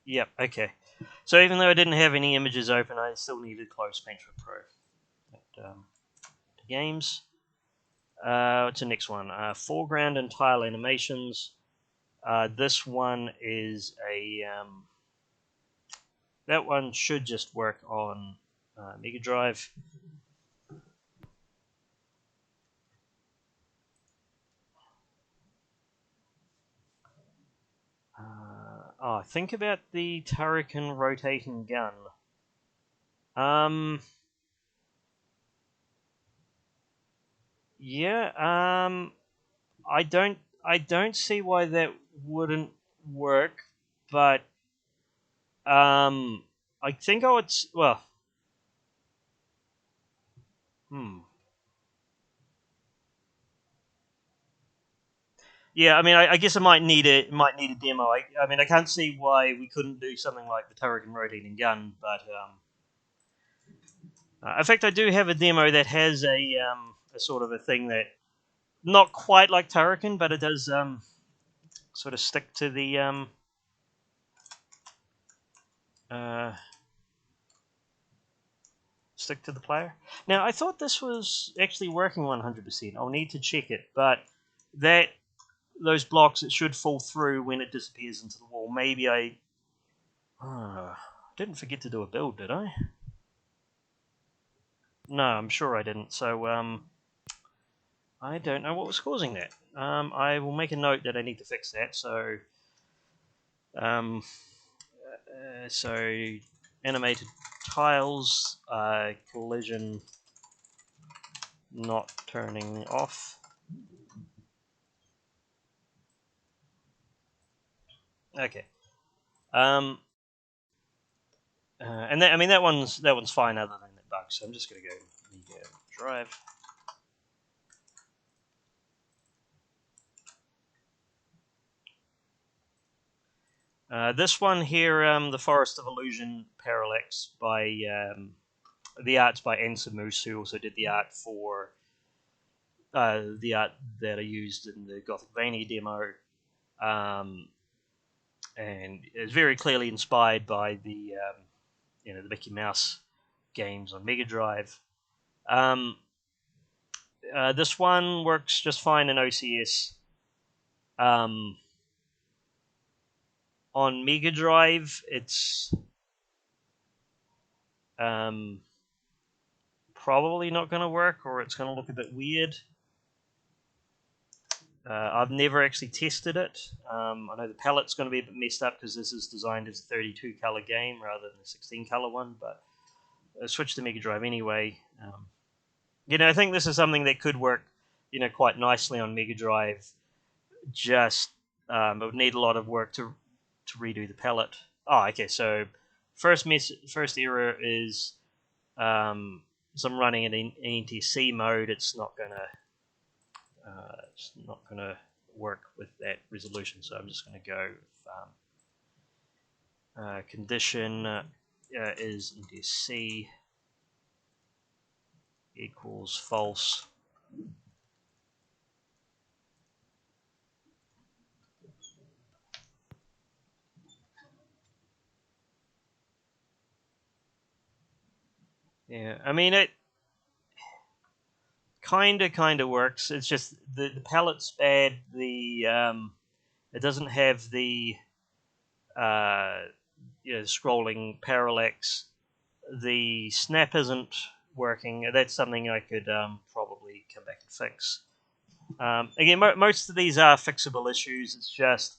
Yep, okay. So even though I didn't have any images open, I still needed to close Paint Shop Pro. But, games. What's the next one? Foreground and tile animations. This one is that one should just work on Mega Drive. Think about the Turrican rotating gun. Um, yeah. I don't see why that wouldn't work, but I think I would. Well, hmm. Yeah, I mean, I guess I might need a demo. I mean, I can't see why we couldn't do something like the Turrican rotating gun, but in fact, I do have a demo that has a sort of a thing that not quite like Turrican, but it does sort of uh, stick to the player. Now, I thought this was actually working 100%. I'll need to check it, but that those blocks, it should fall through when it disappears into the wall. Maybe I didn't forget to do a build, did I? No, I'm sure I didn't. So I don't know what was causing that. I will make a note that I need to fix that. Um, so animated tiles, collision not turning off. Okay. Um, and that, I mean that one's fine other than that bug. So I'm just gonna go Mega Drive. This one here, the Forest of Illusion Parallax by the art's by Ansa Moose, who also did the art for the art that I used in the Gothic Vania demo, um, and it's very clearly inspired by the the Mickey Mouse games on Mega Drive. This one works just fine in OCS. On Mega Drive, it's probably not going to work, or it's going to look a bit weird. I've never actually tested it. I know the palette's going to be a bit messed up because this is designed as a 32 color game rather than a 16 color one, but I switched to Mega Drive anyway. I think this is something that could work, quite nicely on Mega Drive. Just it would need a lot of work to redo the palette. Oh, okay. So first error is so I'm running it in NTSC mode. It's not gonna work with that resolution. So I'm just gonna go with, condition is NTSC equals false. Yeah, I mean it kind of works. It's just the palette's bad. It doesn't have the scrolling parallax. The snap isn't working. That's something I could probably come back and fix. Again, most of these are fixable issues. It's just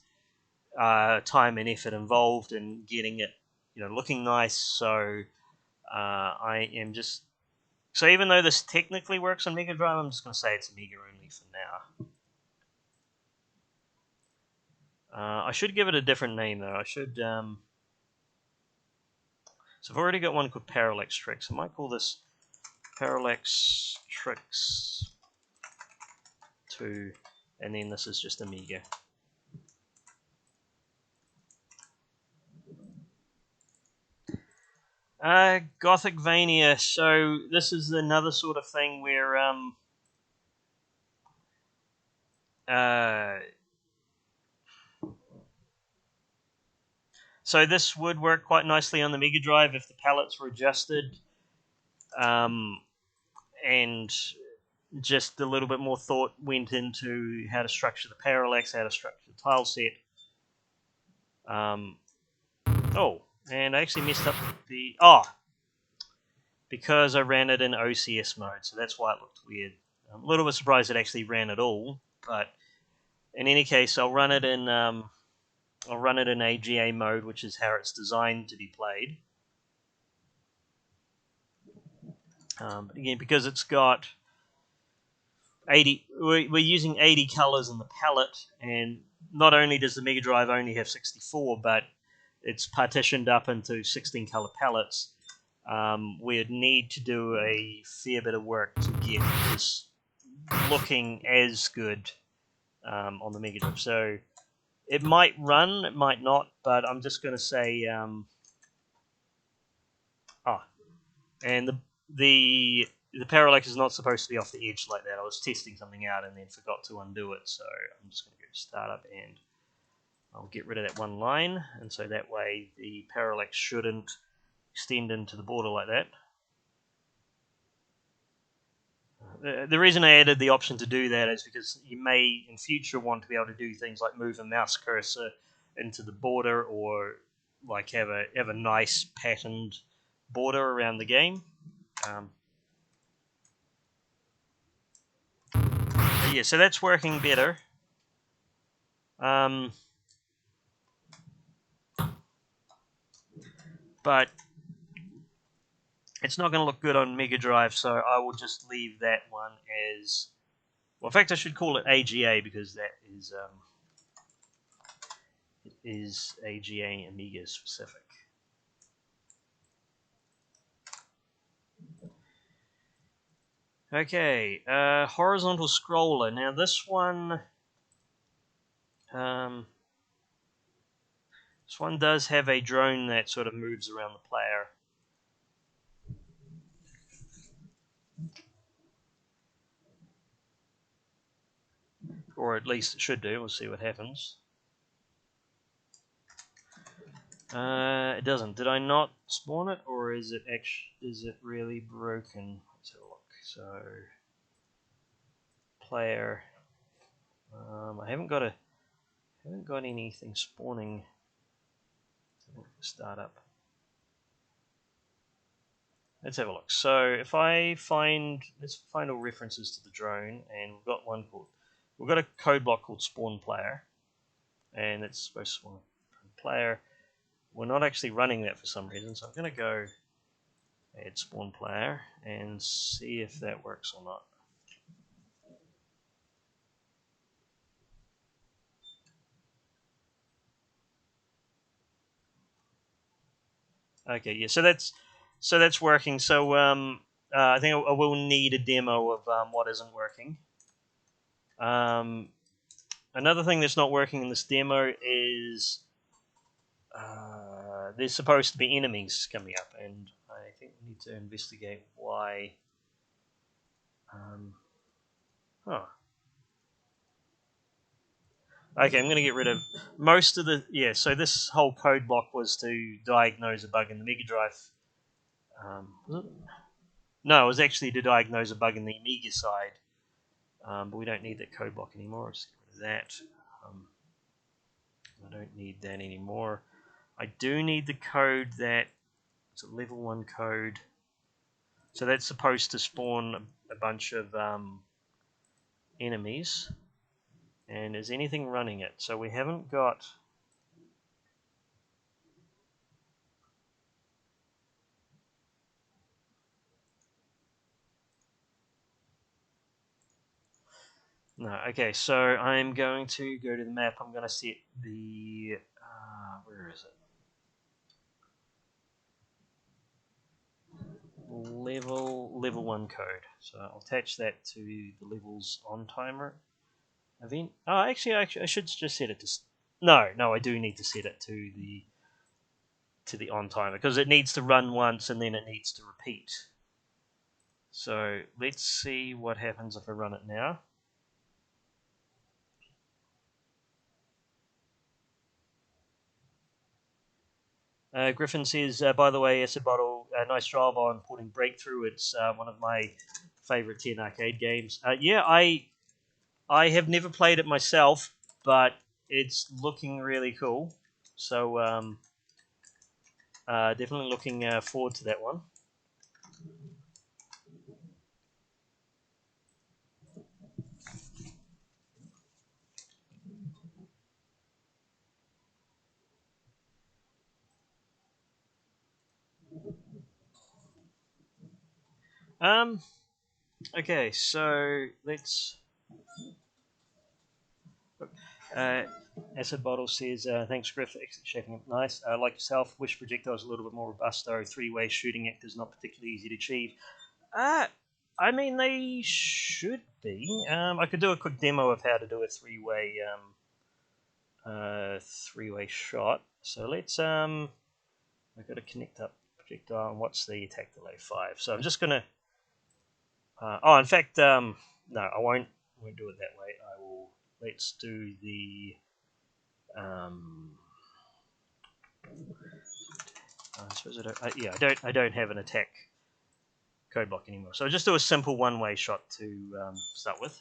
time and effort involved in getting it, looking nice. So I am just even though this technically works on Mega Drive, I'm just going to say it's Amiga only for now. I should give it a different name though. I should. So I've already got one called Parallax Tricks. I might call this Parallax Tricks 2, and then this is just Amiga. Gothicvania. So this is another sort of thing where so this would work quite nicely on the Mega Drive if the palettes were adjusted, and just a little bit more thought went into how to structure the parallax, how to structure the tile set. And I actually messed up because I ran it in OCS mode, so that's why it looked weird. I'm a little bit surprised it actually ran at all, but in any case, I'll run it in AGA mode, which is how it's designed to be played. Again, because it's got 80, we're using 80 colors in the palette, and not only does the Mega Drive only have 64, but it's partitioned up into 16 color palettes. We'd need to do a fair bit of work to get this looking as good on the Mega Drive. So it might run, it might not, but I'm just going to say, and the parallax is not supposed to be off the edge like that. I was testing something out and then forgot to undo it, so I'm just going to go to startup and I'll get rid of that one line, and so that way the parallax shouldn't extend into the border like that. The reason I added the option to do that is because you may in future want to be able to do things like move a mouse cursor into the border, or like have a nice patterned border around the game. Yeah, so that's working better. But it's not going to look good on Mega Drive, so I will just leave that one as... Well, in fact, I should call it AGA, because that is AGA Amiga specific. Okay, horizontal scroller. Now this one does have a drone that sort of moves around the player. Or at least it should do. We'll see what happens. It doesn't. Did I not spawn it, or is it really broken? Let's have a look. So, player. I haven't got anything spawning. Startup. Let's have a look. So if I let's find all references to the drone, and we've got a code block called spawn player, and it's supposed to spawn player. We're not actually running that for some reason, so I'm going to go add spawn player and see if that works or not. Okay, yeah, so that's working. So I think I will need a demo of what isn't working. Another thing that's not working in this demo is there's supposed to be enemies coming up, and I think we need to investigate why. Oh, okay. I'm going to get rid of most of the So this whole code block was to diagnose a bug in the Mega Drive. Was it? No, it was actually to diagnose a bug in the Amiga side. But we don't need that code block anymore. I'll just get rid of that. I don't need that anymore. I do need the code that it's a level 1 code. So that's supposed to spawn a bunch of enemies. And is anything running it? So we haven't got... No, okay, so I'm going to go to the map. I'm going to set the... where is it? Level 1 code. So I'll attach that to the levels on timer event. Oh, actually, I should just set it to... No, I do need to set it to the on timer because it needs to run once and then it needs to repeat. So let's see what happens if I run it now. Griffin says, by the way, Acid Bottle, nice job on porting Breakthrough. It's one of my favorite 10 arcade games. Yeah, I have never played it myself, but it's looking really cool. So definitely looking forward to that one. Okay, so let's... Uh, Acid Bottle says, thanks, Griff, shaping up nice. Like yourself, wish projectiles a little bit more robust, though. Three-way shooting act is not particularly easy to achieve. I mean, they should be. I could do a quick demo of how to do a three-way shot. So let's I've got to connect up projectile. And what's the attack delay 5? So I'm just gonna. In fact, no, I won't do it that way. I will. Let's do the. I suppose I don't have an attack code block anymore. So I'll just do a simple one-way shot to start with.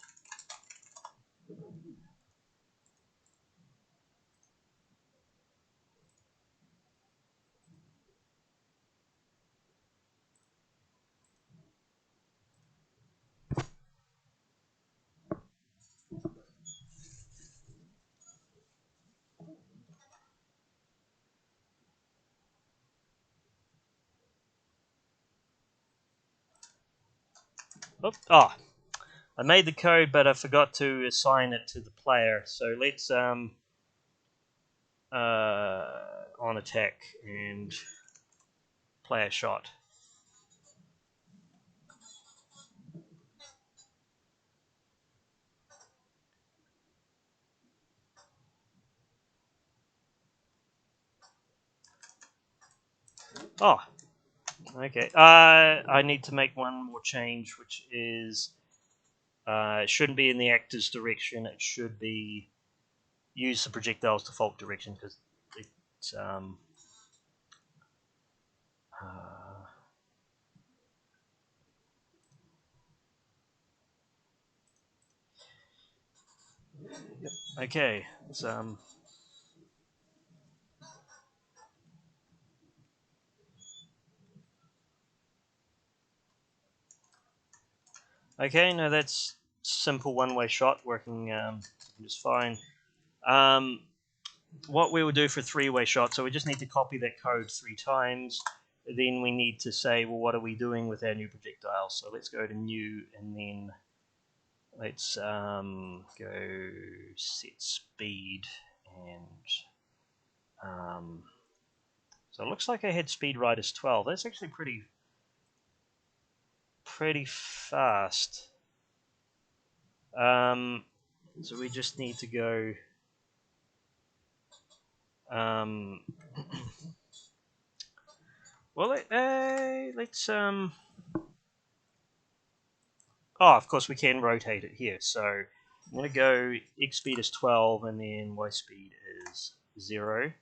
I made the code, but I forgot to assign it to the player. So let's on attack and play a shot. Oh, okay. I need to make one more change, which is it shouldn't be in the actor's direction. It should be use the projectile's default direction because it's Yep. Okay. Okay. No, that's simple one-way shot working just fine. Um, what we will do for three-way shot, so we just need to copy that code 3 times. Then we need to say, well, what are we doing with our new projectile? So let's go to new, and then let's go set speed, and so it looks like I had speed right as 12. That's actually pretty fast. So we just need to go. Um, well, let's. Oh, of course we can rotate it here. So I'm going to go x speed is 12, and then y speed is 0.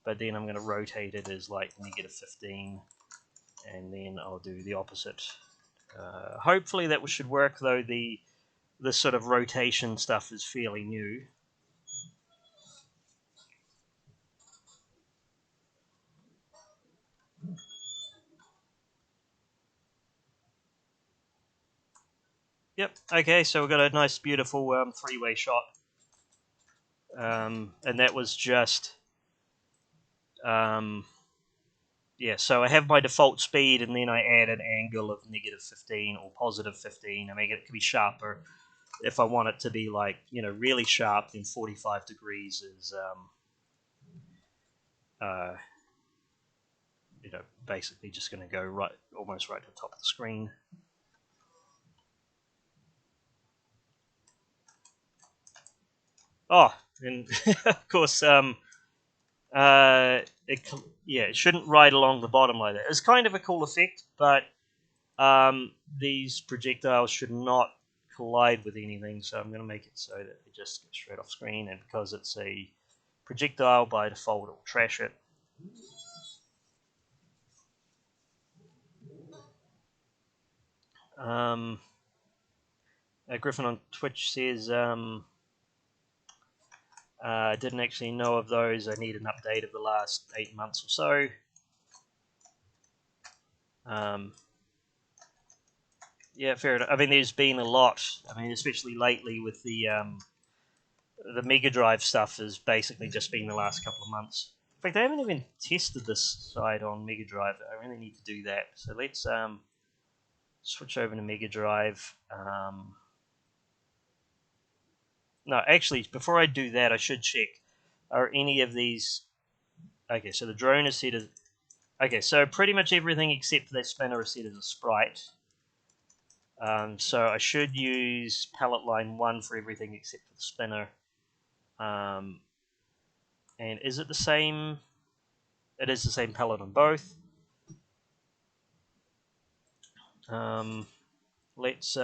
But then I'm going to rotate it as like -15, and then I'll do the opposite. Hopefully that should work, though the sort of rotation stuff is fairly new. Yep. Okay, so we've got a nice, beautiful three-way shot, and that was just yeah. So I have my default speed, and then I add an angle of -15 or +15. I make it be sharper. If I want it to be like really sharp, then 45 degrees is uh, basically just going to go almost right to the top of the screen. Oh, and of course, it shouldn't ride along the bottom like that. It's kind of a cool effect, but these projectiles should not collide with anything, so I'm going to make it so that they just get straight off screen, and because it's a projectile, by default it'll trash it. Griffin on Twitch says, I didn't actually know of those. I need an update of the last 8 months or so. Yeah, fair enough. I mean, there's been a lot. I mean, especially lately with the Mega Drive stuff has basically just been the last couple of months. In fact, I haven't even tested this side on Mega Drive. I really need to do that. So let's switch over to Mega Drive. No, actually, before I do that, I should check. Are any of these... Okay, so the drone is set as... Okay, so pretty much everything except for that spinner is set as a sprite. So I should use palette line 1 for everything except for the spinner. And is it the same? It is the same palette on both. Let's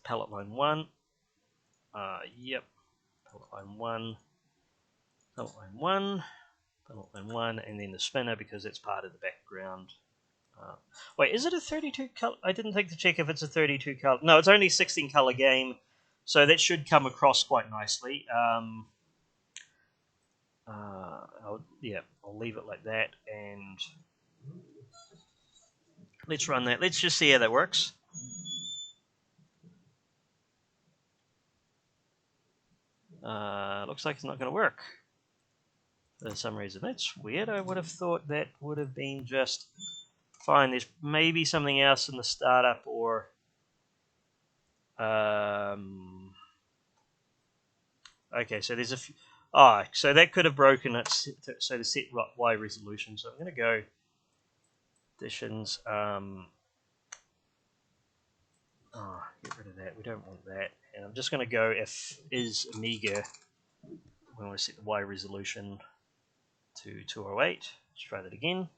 palette line 1. Yep, palette line 1, palette line 1, palette line 1, and then the spinner because it's part of the background. Wait, is it a 32 color? I didn't think to check if it's a 32 color. No, it's only a 16 color game, so that should come across quite nicely. I'll leave it like that, and let's run that. Let's just see how that works. Looks like it's not going to work for some reason. That's weird. I would have thought that would have been just fine. There's maybe something else in the startup, or okay, so there's a few. So that could have broken it. So to set Y resolution. So I'm going to go additions. Get rid of that. We don't want that. And I'm just going to go if is Amiga. We want to set the Y resolution to 208. Let's try that again.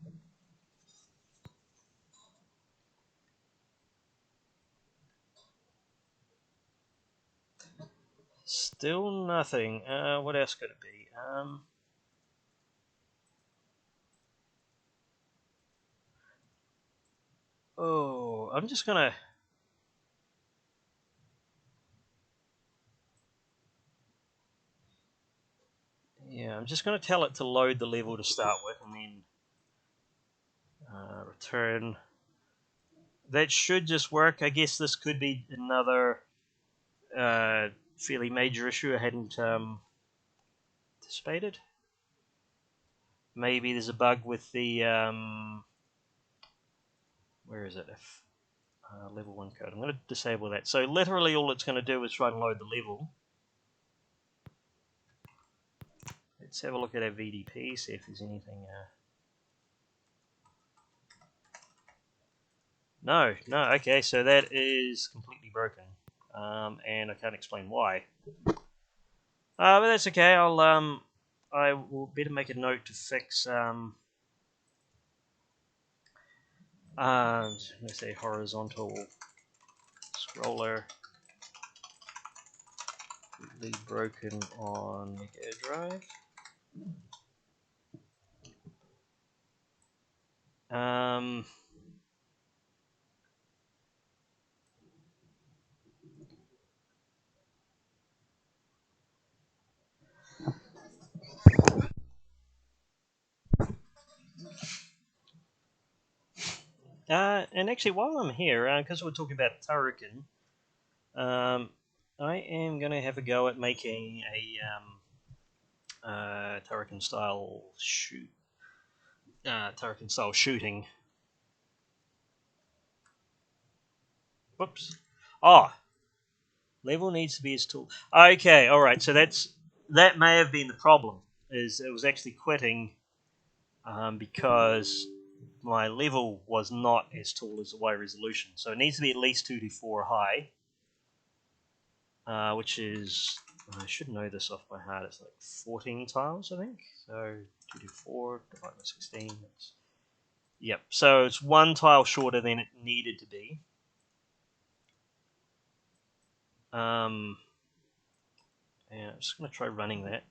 Still nothing. What else could it be? Oh, I'm just gonna. Yeah, I'm just gonna tell it to load the level to start with, and then return. That should just work. I guess this could be another fairly major issue I hadn't anticipated. Maybe there's a bug with the where is it? If level 1 code. I'm going to disable that. So literally all it's going to do is try and load the level. Let's have a look at our VDP, see if there's anything. No, okay, so that is completely broken. And I can't explain why. But that's okay. I will better make a note to fix let's say horizontal scroller completely broken on Mega Drive. Um, and actually, while I'm here, because we're talking about Turrican, I am going to have a go at making a Turrican style Turrican style shooting. Whoops. Oh, level needs to be as tool. Okay, all right. So that may have been the problem. Is it was actually quitting because my level was not as tall as the Y resolution. So it needs to be at least 2 to 4 high, which is, I should know this off by heart, it's like 14 tiles, I think. So 2 to 4 divided by 16. Yep, so it's 1 tile shorter than it needed to be. And I'm just going to try running that.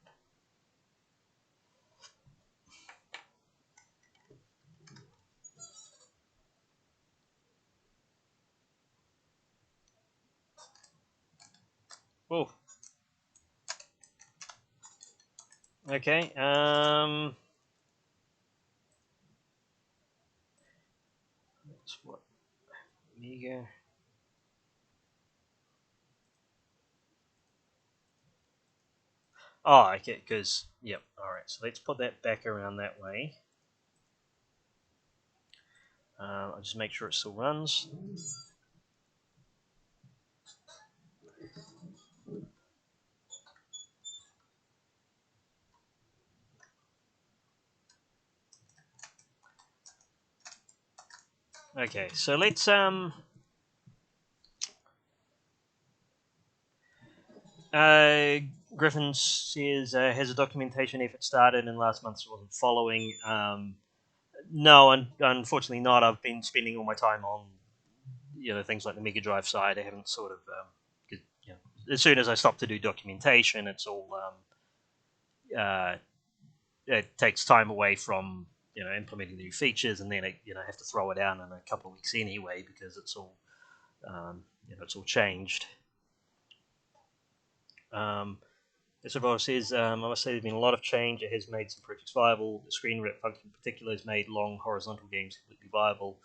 Oh, okay. That's what Amiga. Oh, okay, because, yep, alright, so let's put that back around that way. I'll just make sure it still runs. Okay, so let's Griffin says has a documentation effort started and last month wasn't following. No, unfortunately not. I've been spending all my time on things like the Mega Drive side. I haven't sort of as soon as I stop to do documentation, it's all it takes time away from implementing the new features, and then I have to throw it out in a couple of weeks anyway because it's all it's all changed. Isabel says, I must say there's been a lot of change. It has made some projects viable. The screen rep function in particular has made long horizontal games completely viable.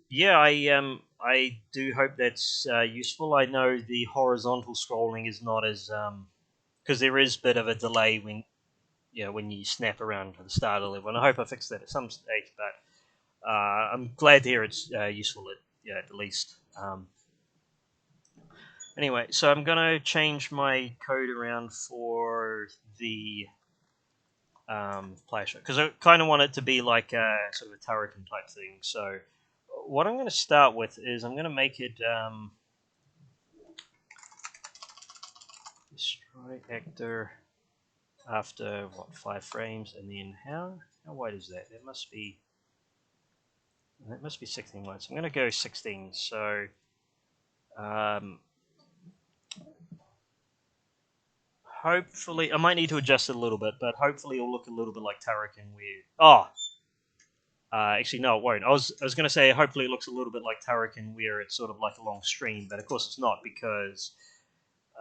Yeah, I do hope that's useful. I know the horizontal scrolling is not as because there is a bit of a delay when you snap around to the start of the level, and I hope I fix that at some stage. But I'm glad to hear it's useful at least. Anyway, so I'm going to change my code around for the player show because I kind of want it to be like a sort of a Turrican type thing. So what I'm going to start with is I'm going to make it destroy actor after 5 frames, and then how wide is that? That must be 16 wide. So I'm going to go 16. So hopefully, I might need to adjust it a little bit, but hopefully it'll look a little bit like Turrican. Actually, no, it won't. I was going to say hopefully it looks a little bit like Turrican, where it's sort of like a long stream, but of course it's not because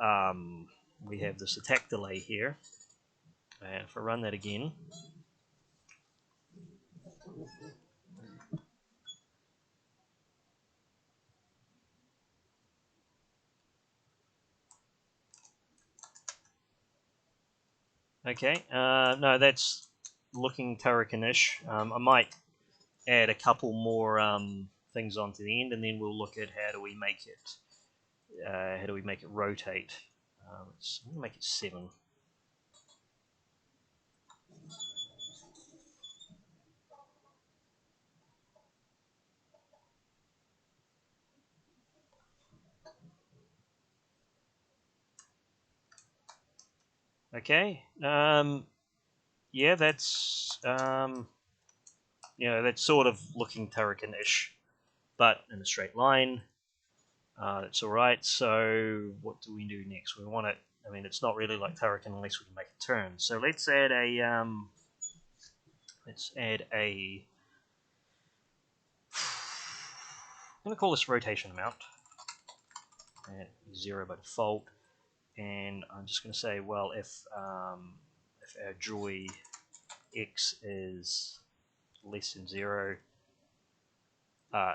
um, we have this attack delay here. And if I run that again, okay, no, that's looking Turrican-ish. I might add a couple more things onto the end, and then we'll look at how do we make it rotate. Let's make it 7. Okay. Yeah, that's sort of looking Turrican-ish, but in a straight line. That's all right. So what do we do next? We want it. I mean, it's not really like Turrican unless we can make a turn. So let's add a I'm going to call this rotation amount at 0 by default, and I'm just going to say, well, if our joy x is less than 0, uh,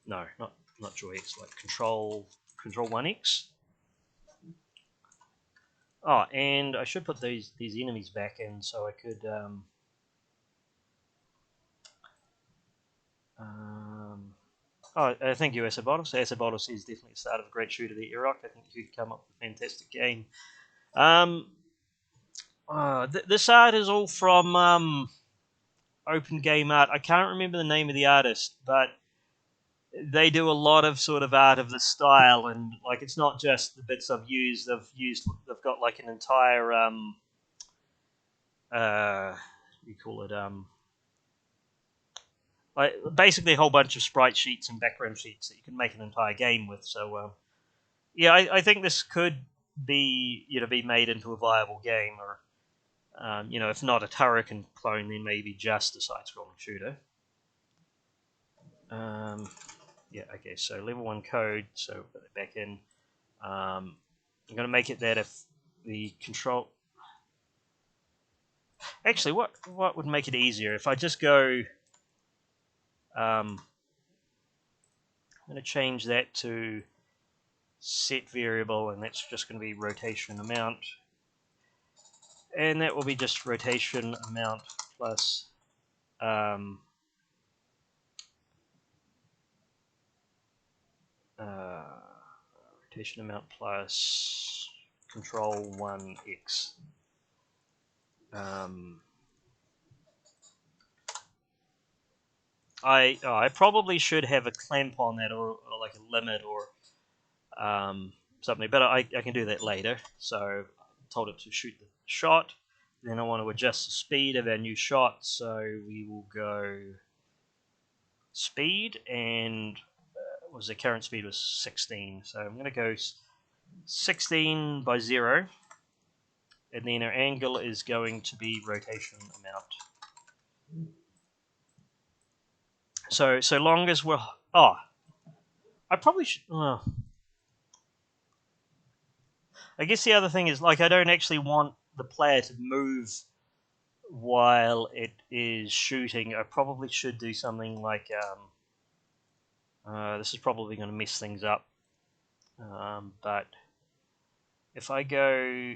no, not joy x, like control 1x. Oh, and I should put these enemies back in so I could thank you, Asabotos. Asabotos is definitely the start of a great shooter there, Irok. I think you could come up with a fantastic game. This art is all from Open Game Art. I can't remember the name of the artist, but they do a lot of sort of art of the style, and like it's not just the bits I've used. They've got like an entire we call it like basically a whole bunch of sprite sheets and background sheets that you can make an entire game with. So yeah, I think this could be made into a viable game, or if not a Turrican clone, then maybe just a side-scrolling shooter. Yeah, okay, so level 1 code, so put it back in. I'm going to make it that if the control... Actually, what would make it easier? If I just go... I'm going to change that to set variable, and that's just going to be rotation amount. And that will be just rotation amount plus... rotation amount plus control 1x. I probably should have a clamp on that, or like a limit, or something, but I can do that later. So I told it to shoot the shot. Then I want to adjust the speed of our new shot, so we will go speed, and was the current speed was 16. So I'm going to go 16 by 0, and then our angle is going to be rotation amount. So long as we're... Oh, I probably should... Oh. I guess the other thing is, like, I don't actually want the player to move while it is shooting. I probably should do something like... this is probably going to mess things up. But if I go...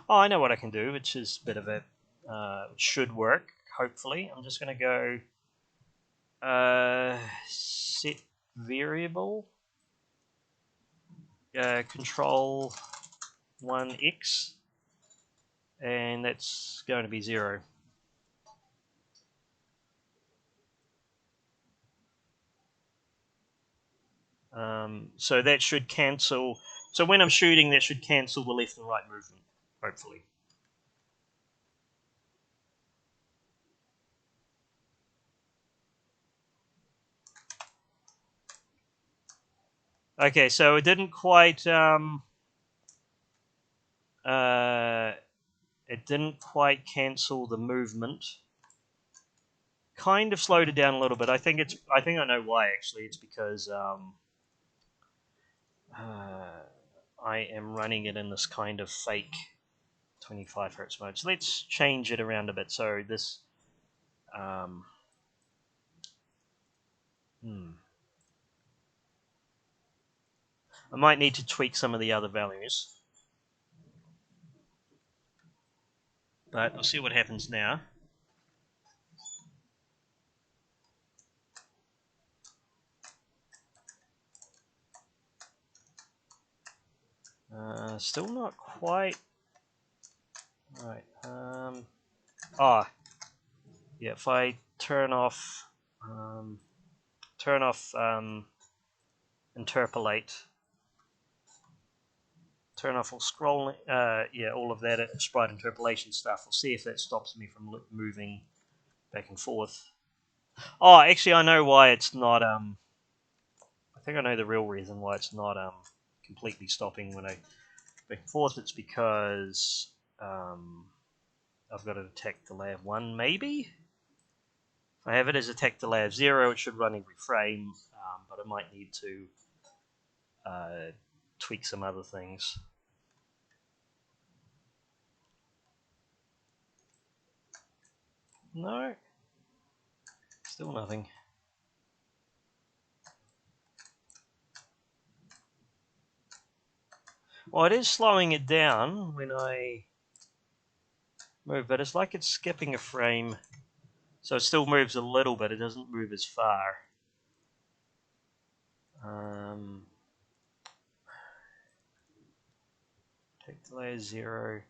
Oh, I know what I can do, which is a bit of a... should work, hopefully. I'm just going to go... set variable... control 1x, and that's going to be 0. So that should cancel. So when I'm shooting, that should cancel the left and right movement, hopefully. Okay, so it didn't quite it didn't quite cancel the movement. Kind of slowed it down a little bit. I think I know why actually. It's because I am running it in this kind of fake 25 hertz mode. So let's change it around a bit. So this um, I might need to tweak some of the other values, but we'll see what happens now. Still not quite right. Yeah. If I turn off interpolate, turn off all scrolling, yeah, all of that sprite interpolation stuff. We'll see if that stops me from moving back and forth. Oh, actually, I know why it's not. I think I know the real reason why it's not completely stopping when I back and forth. It's because I've got it attack delay of 1, maybe. If I have it as attack delay of 0, it should run every frame, but I might need to tweak some other things. No, still nothing. Well, it is slowing it down when I move, but it's like it's skipping a frame, so it still moves a little bit. It doesn't move as far. Take delay 0.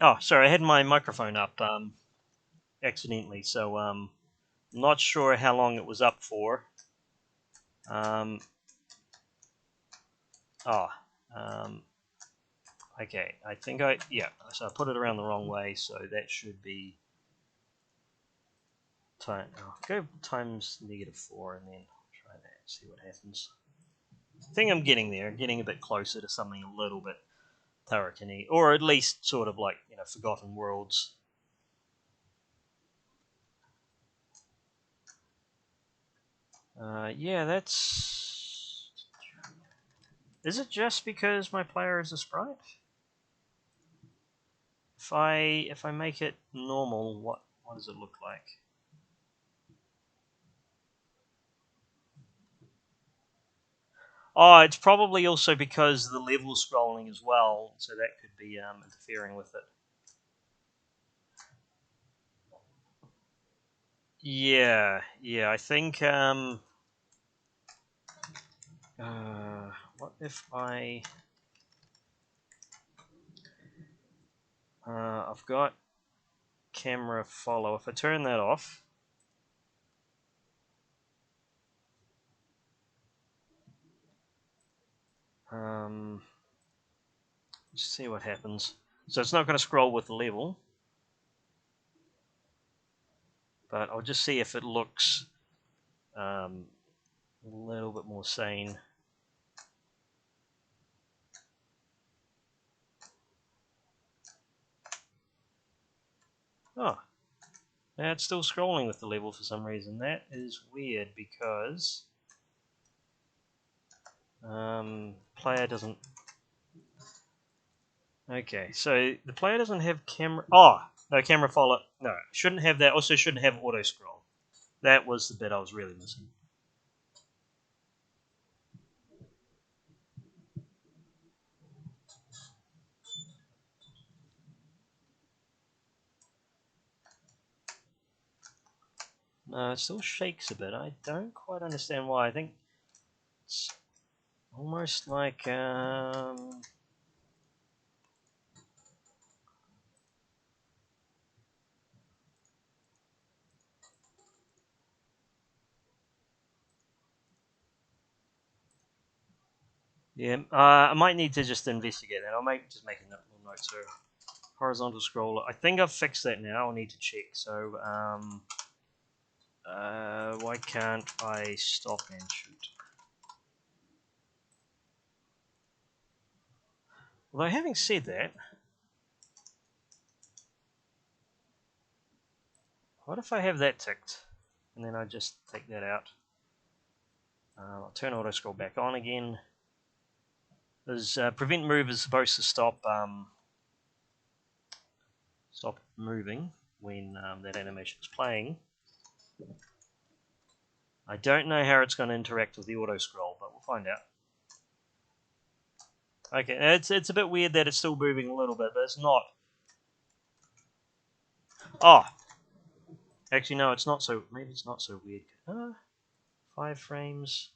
Oh, sorry, I had my microphone up accidentally, so not sure how long it was up for. Um, oh, okay, I think so I put it around the wrong way, so that should be go times -4 and then try that, see what happens. I think I'm getting there, getting a bit closer to something a little bit Turrican-y, or at least sort of like, Forgotten Worlds. Yeah, that's... Is it just because my player is a sprite? If I make it normal, what does it look like? Oh, it's probably also because the level's scrolling as well, so that could be interfering with it. Yeah, I think. What if I've got camera follow. If I turn that off, um, let's see what happens. So it's not going to scroll with the level, but I'll just see if it looks a little bit more sane. Oh, now it's still scrolling with the level for some reason. That is weird because player doesn't. Okay, so the player doesn't have camera. Oh, no, camera follow. No, shouldn't have that. Also, shouldn't have auto scroll. That was the bit I was really missing. No, it still shakes a bit. I don't quite understand why. I think it's almost like yeah. I might need to just investigate that. I might just make a little note. So horizontal scroller. I think I've fixed that now. I'll need to check. So why can't I stop and shoot? Although having said that, what if I have that ticked and then I just take that out? I'll turn auto scroll back on again. There's prevent move is supposed to stop moving when that animation is playing. I don't know how it's going to interact with the auto scroll, but we'll find out. Okay, it's a bit weird that it's still moving a little bit, but it's not. Oh, actually no, it's not so. Maybe it's not so weird. 5 frames.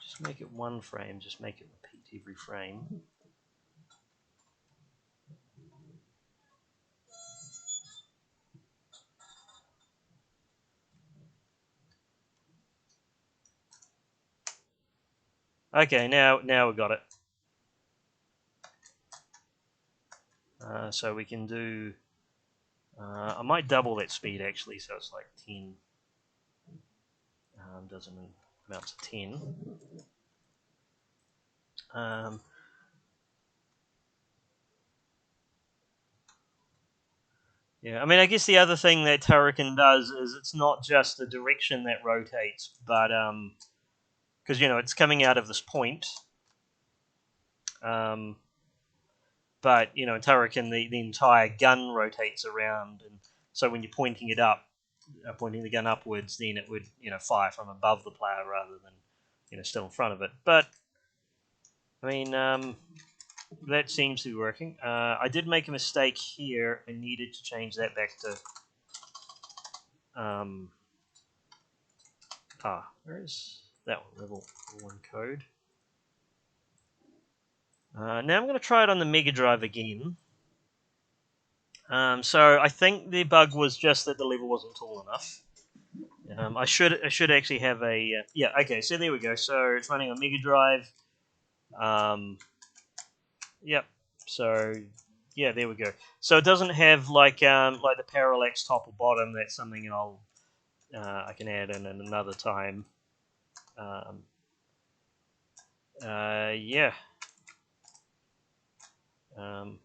Just make it 1 frame. Just make it repeat every frame. Okay, now we got it. So we can do. I might double that speed actually, so it's like 10. Doesn't amount to 10. Yeah, I mean, I guess the other thing that Turrican does is it's not just the direction that rotates, but because it's coming out of this point. But in Turrican, the entire gun rotates around, and so when you're pointing it up, pointing the gun upwards, then it would fire from above the player rather than still in front of it. But I mean, that seems to be working. I did make a mistake here. I needed to change that back to where is that one? Level 1 code. Now I'm going to try it on the Mega Drive again. So I think the bug was just that the level wasn't tall enough. I should actually have a yeah. Okay, so there we go. So it's running on Mega Drive. Yep. So yeah, there we go. So it doesn't have like the parallax top or bottom. That's something I can add in another time. Um, yeah. Um,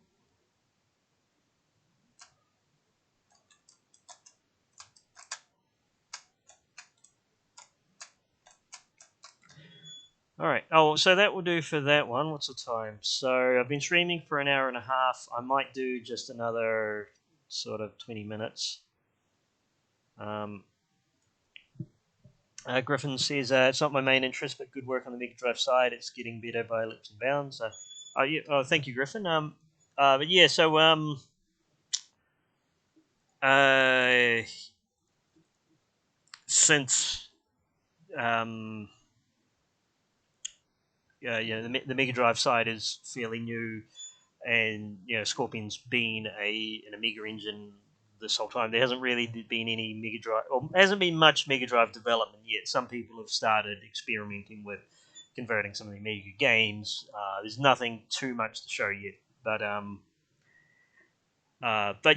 all right. Oh, so that will do for that one. What's the time? So I've been streaming for an hour and a half. I might do just another sort of 20 minutes. Um, Griffin says, it's not my main interest, but good work on the Mega Drive side. It's getting better by leaps and bounds. Thank you, Griffin. But yeah, so uh, since um, the Mega Drive side is fairly new, and Scorpion's been an Amiga engine this whole time. There hasn't really been any Mega Drive, or hasn't been much Mega Drive development yet. Some people have started experimenting with converting some of the Amiga games. There's nothing too much to show yet, but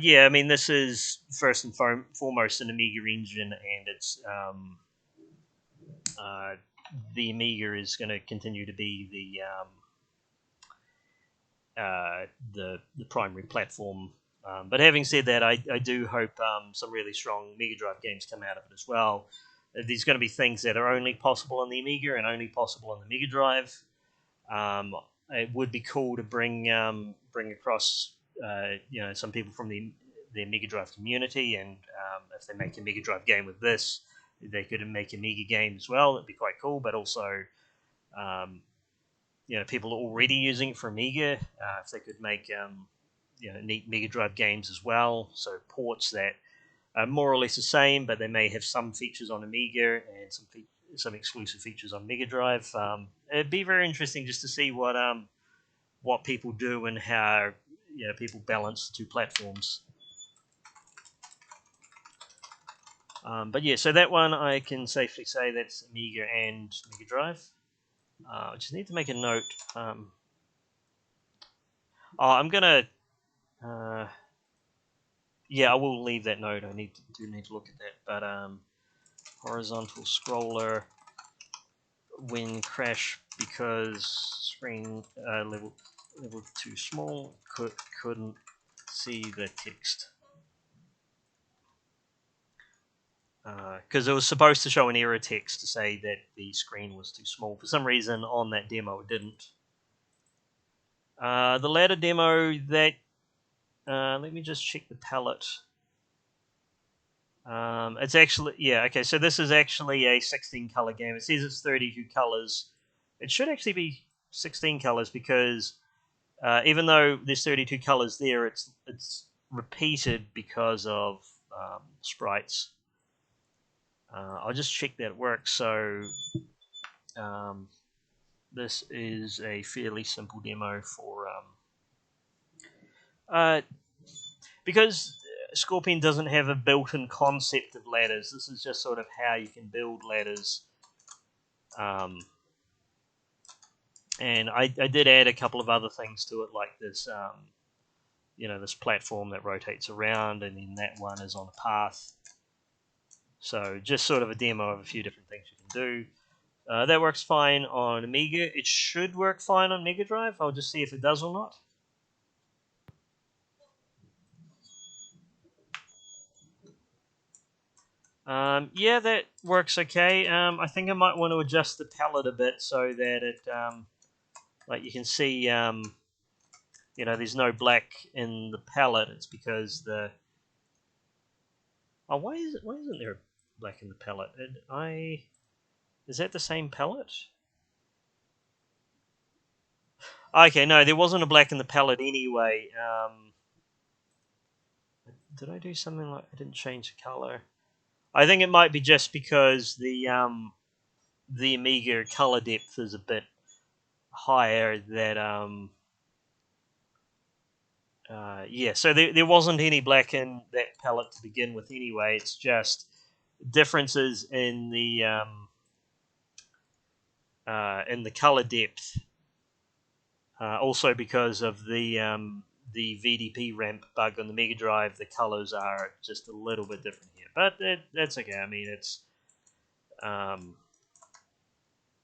yeah, I mean, this is first and foremost an Amiga engine, and it's uh, the Amiga is going to continue to be the primary platform. But having said that, I do hope some really strong Mega Drive games come out of it as well. There's going to be things that are only possible on the Amiga and only possible on the Mega Drive. It would be cool to bring across some people from the Mega Drive community, and if they make a Mega Drive game with this, they could make a Mega game as well. That'd be quite cool. But also, um, people are already using it for Amiga. If they could make neat Mega Drive games as well, so ports that are more or less the same, but they may have some features on Amiga and some exclusive features on Mega Drive. It'd be very interesting just to see what people do and how people balance the two platforms. But yeah, so that one I can safely say that's Amiga and Mega Drive. I just need to make a note. I'm gonna. Yeah, I will leave that note. I need to look at that. But horizontal scroller when crash because screen level too small. Couldn't see the text. Because it was supposed to show an error text to say that the screen was too small. For some reason, on that demo, it didn't. The latter demo, that let me just check the palette. It's actually, yeah, okay, so this is actually a 16 color game. It says it's 32 colors. It should actually be 16 colors because even though there's 32 colors there, it's repeated because of sprites. I'll just check that it works. So this is a fairly simple demo for because Scorpion doesn't have a built-in concept of ladders. This is just sort of how you can build ladders. And I did add a couple of other things to it, like this, this platform that rotates around, and then that one is on a path. So just sort of a demo of a few different things you can do. That works fine on Amiga. It should work fine on Mega Drive. I'll just see if it does or not. Yeah, that works okay. I think I might want to adjust the palette a bit so that it, like you can see, there's no black in the palette. It's because why isn't there black in the palette? Is that the same palette? Okay, no, there wasn't a black in the palette anyway. Did I do something like I didn't change the color? I think it might be just because the Amiga color depth is a bit higher. Yeah, so there wasn't any black in that palette to begin with anyway. It's just differences in the color depth. Also because of the VDP ramp bug on the Mega Drive, the colors are just a little bit different here. But that's okay. I mean, it's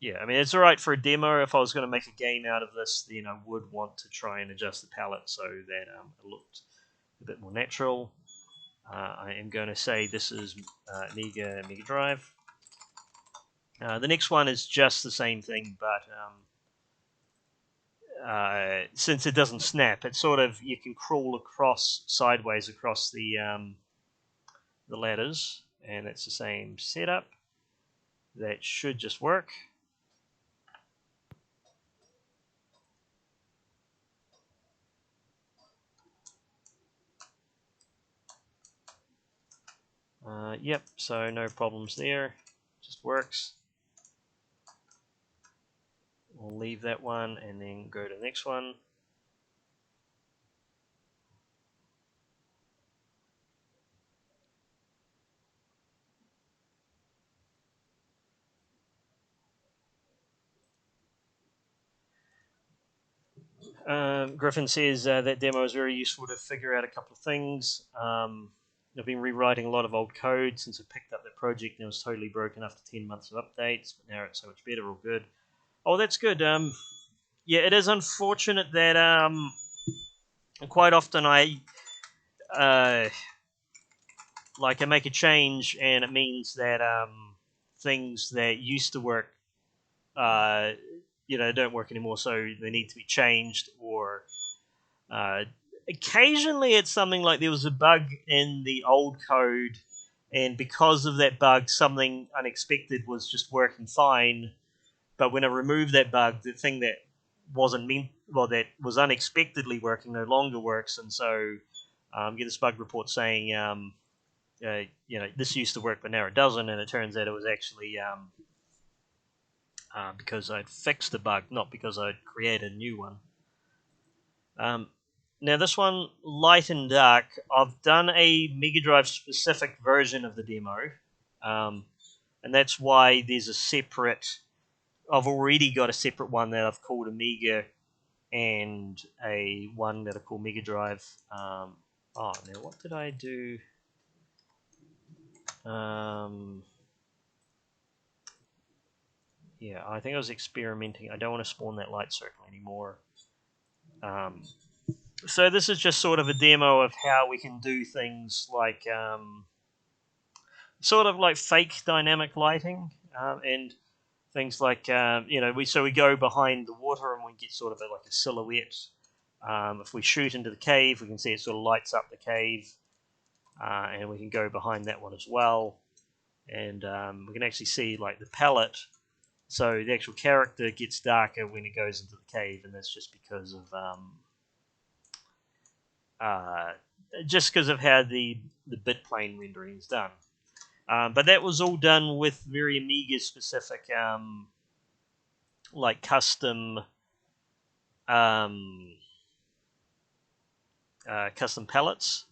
it's all right for a demo. If I was going to make a game out of this, then I would want to try and adjust the palette so that it looked a bit more natural. I am going to say this is Mega Drive. The next one is just the same thing, but since it doesn't snap, it's sort of you can crawl sideways across the ladders. and it's the same setup. That should just work. Yep, so no problems there, just works. We'll leave that one and then go to the next one. Griffin says that demo is very useful to figure out a couple of things. I've been rewriting a lot of old code since I picked up that project, and it was totally broken after 10 months of updates, but now it's so much better, all good. Oh, that's good. Yeah, it is unfortunate that quite often uh, I make a change, and it means that things that used to work, uh, don't work anymore, so they need to be changed, or uh, occasionally it's something like there was a bug in the old code, and because of that bug, something unexpected was just working fine. But when I removed that bug, the thing that wasn't meant, well, that was unexpectedly working, no longer works, and so get this bug report saying, this used to work, but now it doesn't, and it turns out it was actually because I'd fixed the bug, not because I'd created a new one. Now this one, Light and Dark, I've done a Mega Drive specific version of the demo, and that's why there's a separate. I've already got a separate one that I've called Amiga, and a one that I call Mega Drive. Now what did I do? Yeah, I think I was experimenting. I don't want to spawn that light circle anymore. So this is just sort of a demo of how we can do things like sort of like fake dynamic lighting, and things like we go behind the water and we get sort of like a silhouette. If we shoot into the cave, we can see it sort of lights up the cave, and we can go behind that one as well, and we can actually see like the palette. So the actual character gets darker when it goes into the cave, and that's just because of uh, how the bit plane rendering is done. But that was all done with very Amiga specific, like custom um, custom palettes,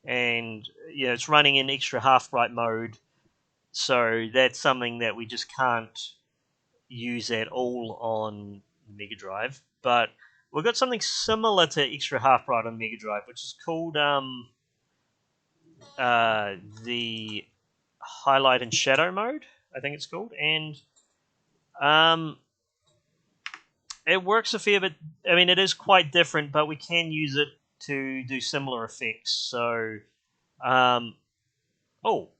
and yeah, it's running in extra half bright mode. So that's something that we just can't use at all on Mega Drive. But we've got something similar to extra half bright on Mega Drive, which is called the highlight and shadow mode, I think it's called, and um, it works a fair bit. I mean, it is quite different, but we can use it to do similar effects. So, um, oh,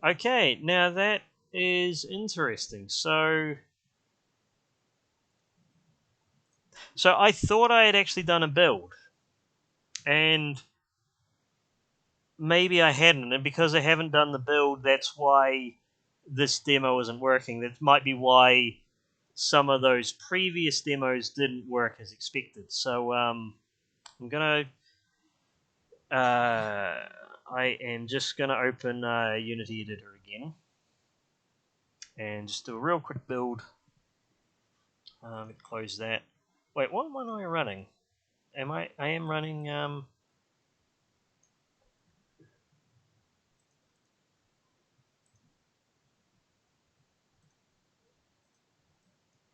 okay, now that is interesting. So I thought I had actually done a build, and maybe I hadn't, and because I haven't done the build, that's why this demo isn't working. That might be why some of those previous demos didn't work as expected. So I'm gonna, I am just gonna open Unity Editor again and just do a real quick build. Close that. Wait, what one am I running? I am running.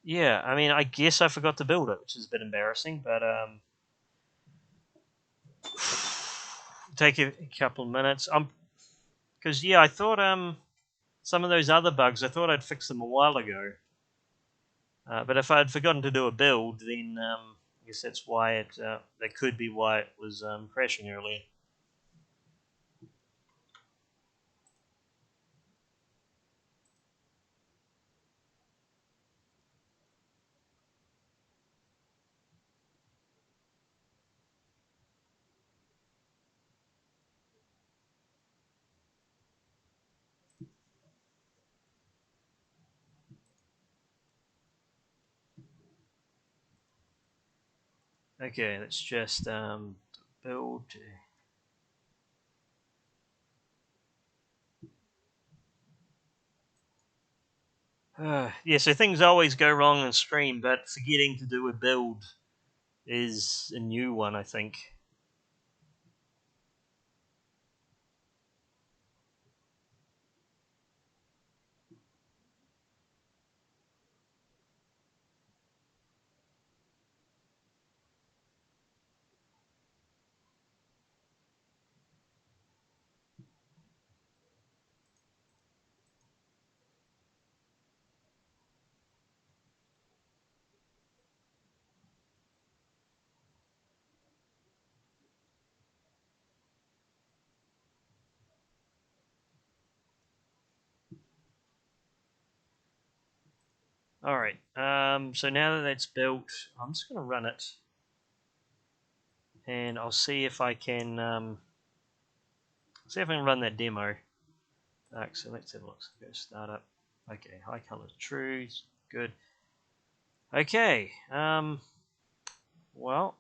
Yeah, I mean, I guess I forgot to build it, which is a bit embarrassing, but take a couple of minutes. Because yeah, I thought some of those other bugs, I thought I'd fixed them a while ago. But if I'd forgotten to do a build, then I guess that's why that could be why it was crashing earlier. Okay, let's just build. Yeah, so things always go wrong in stream, but forgetting to do a build is a new one, I think. All right. So now that that's built, I'm just going to run it, and I'll see if I can run that demo. So let's have a look. So go start up. Okay, high color true. Good. Okay. Well.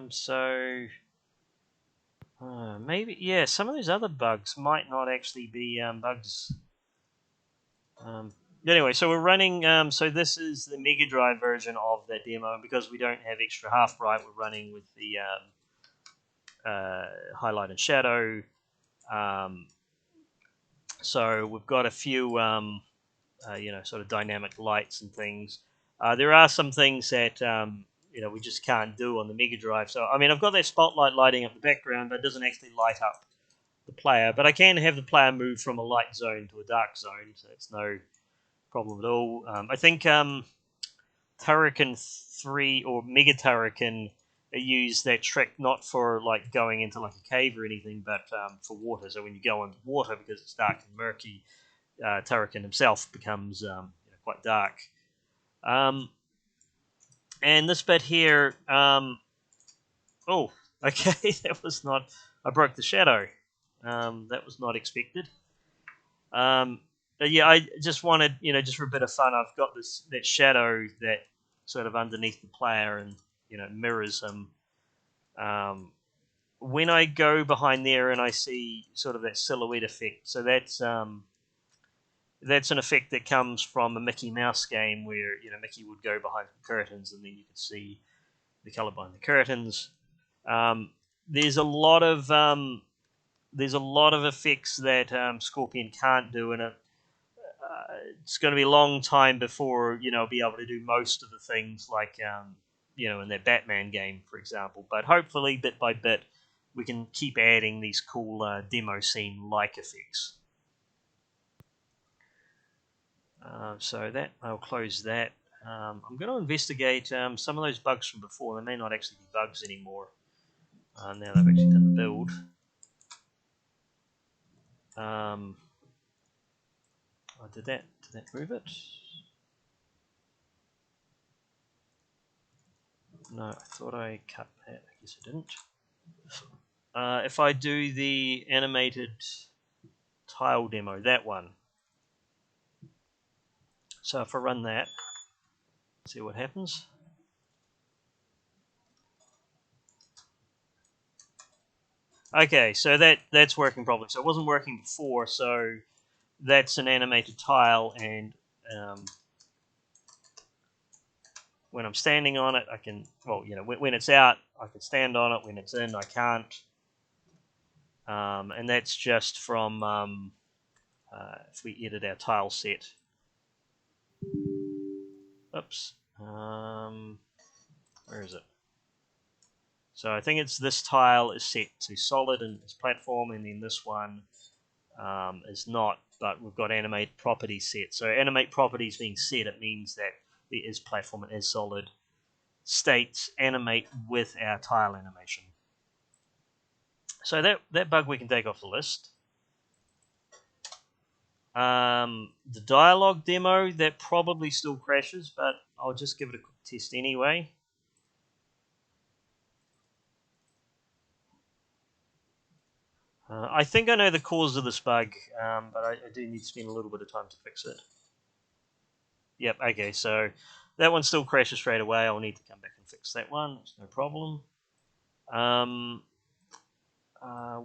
So maybe yeah. Some of those other bugs might not actually be bugs. Um, anyway, so we're running. So this is the Mega Drive version of that demo, and because we don't have extra half bright, we're running with the highlight and shadow. Um, so we've got a few, sort of dynamic lights and things. There are some things that we just can't do on the Mega Drive. So I mean, I've got that spotlight lighting up the background, but it doesn't actually light up the player. But I can have the player move from a light zone to a dark zone, so it's no problem at all. I think Turrican 3 or Mega Turrican use that trick not for like going into like a cave or anything, but for water. So when you go into water, because it's dark and murky, Turrican himself becomes quite dark. Um, and this bit here, oh, okay, that was not. I broke the shadow. That was not expected. But yeah, I just wanted, just for a bit of fun, I've got that shadow that sort of underneath the player and mirrors him. Um, when I go behind there and I see sort of that silhouette effect, so that's an effect that comes from a Mickey Mouse game where Mickey would go behind the curtains and then you could see the color behind the curtains. Um, there's a lot of effects that Scorpion can't do, and it's going to be a long time before I'll be able to do most of the things like in that Batman game, for example. But hopefully, bit by bit, we can keep adding these cool demo scene like effects. So that I'll close that. I'm going to investigate some of those bugs from before. They may not actually be bugs anymore. Now they've actually done the build. Did that move it? No, I thought I cut that. I guess I didn't. If I do the animated tile demo, that one. So if I run that, see what happens. Okay, so that's working properly. So it wasn't working before, so that's an animated tile, and when I'm standing on it, I can, when it's out, I can stand on it. When it's in, I can't. And that's just from if we edit our tile set. Oops. Where is it? So I think it's this tile is set to solid and it's platform, and then this one is not, but we've got animate properties set. So animate properties being set, it means that there is platform and is solid. States animate with our tile animation. So that bug we can take off the list. The dialogue demo, that probably still crashes, but I'll just give it a quick test anyway. I think I know the cause of this bug, but I do need to spend a little bit of time to fix it. Yep, okay, so that one still crashes straight away. I'll need to come back and fix that one. It's no problem.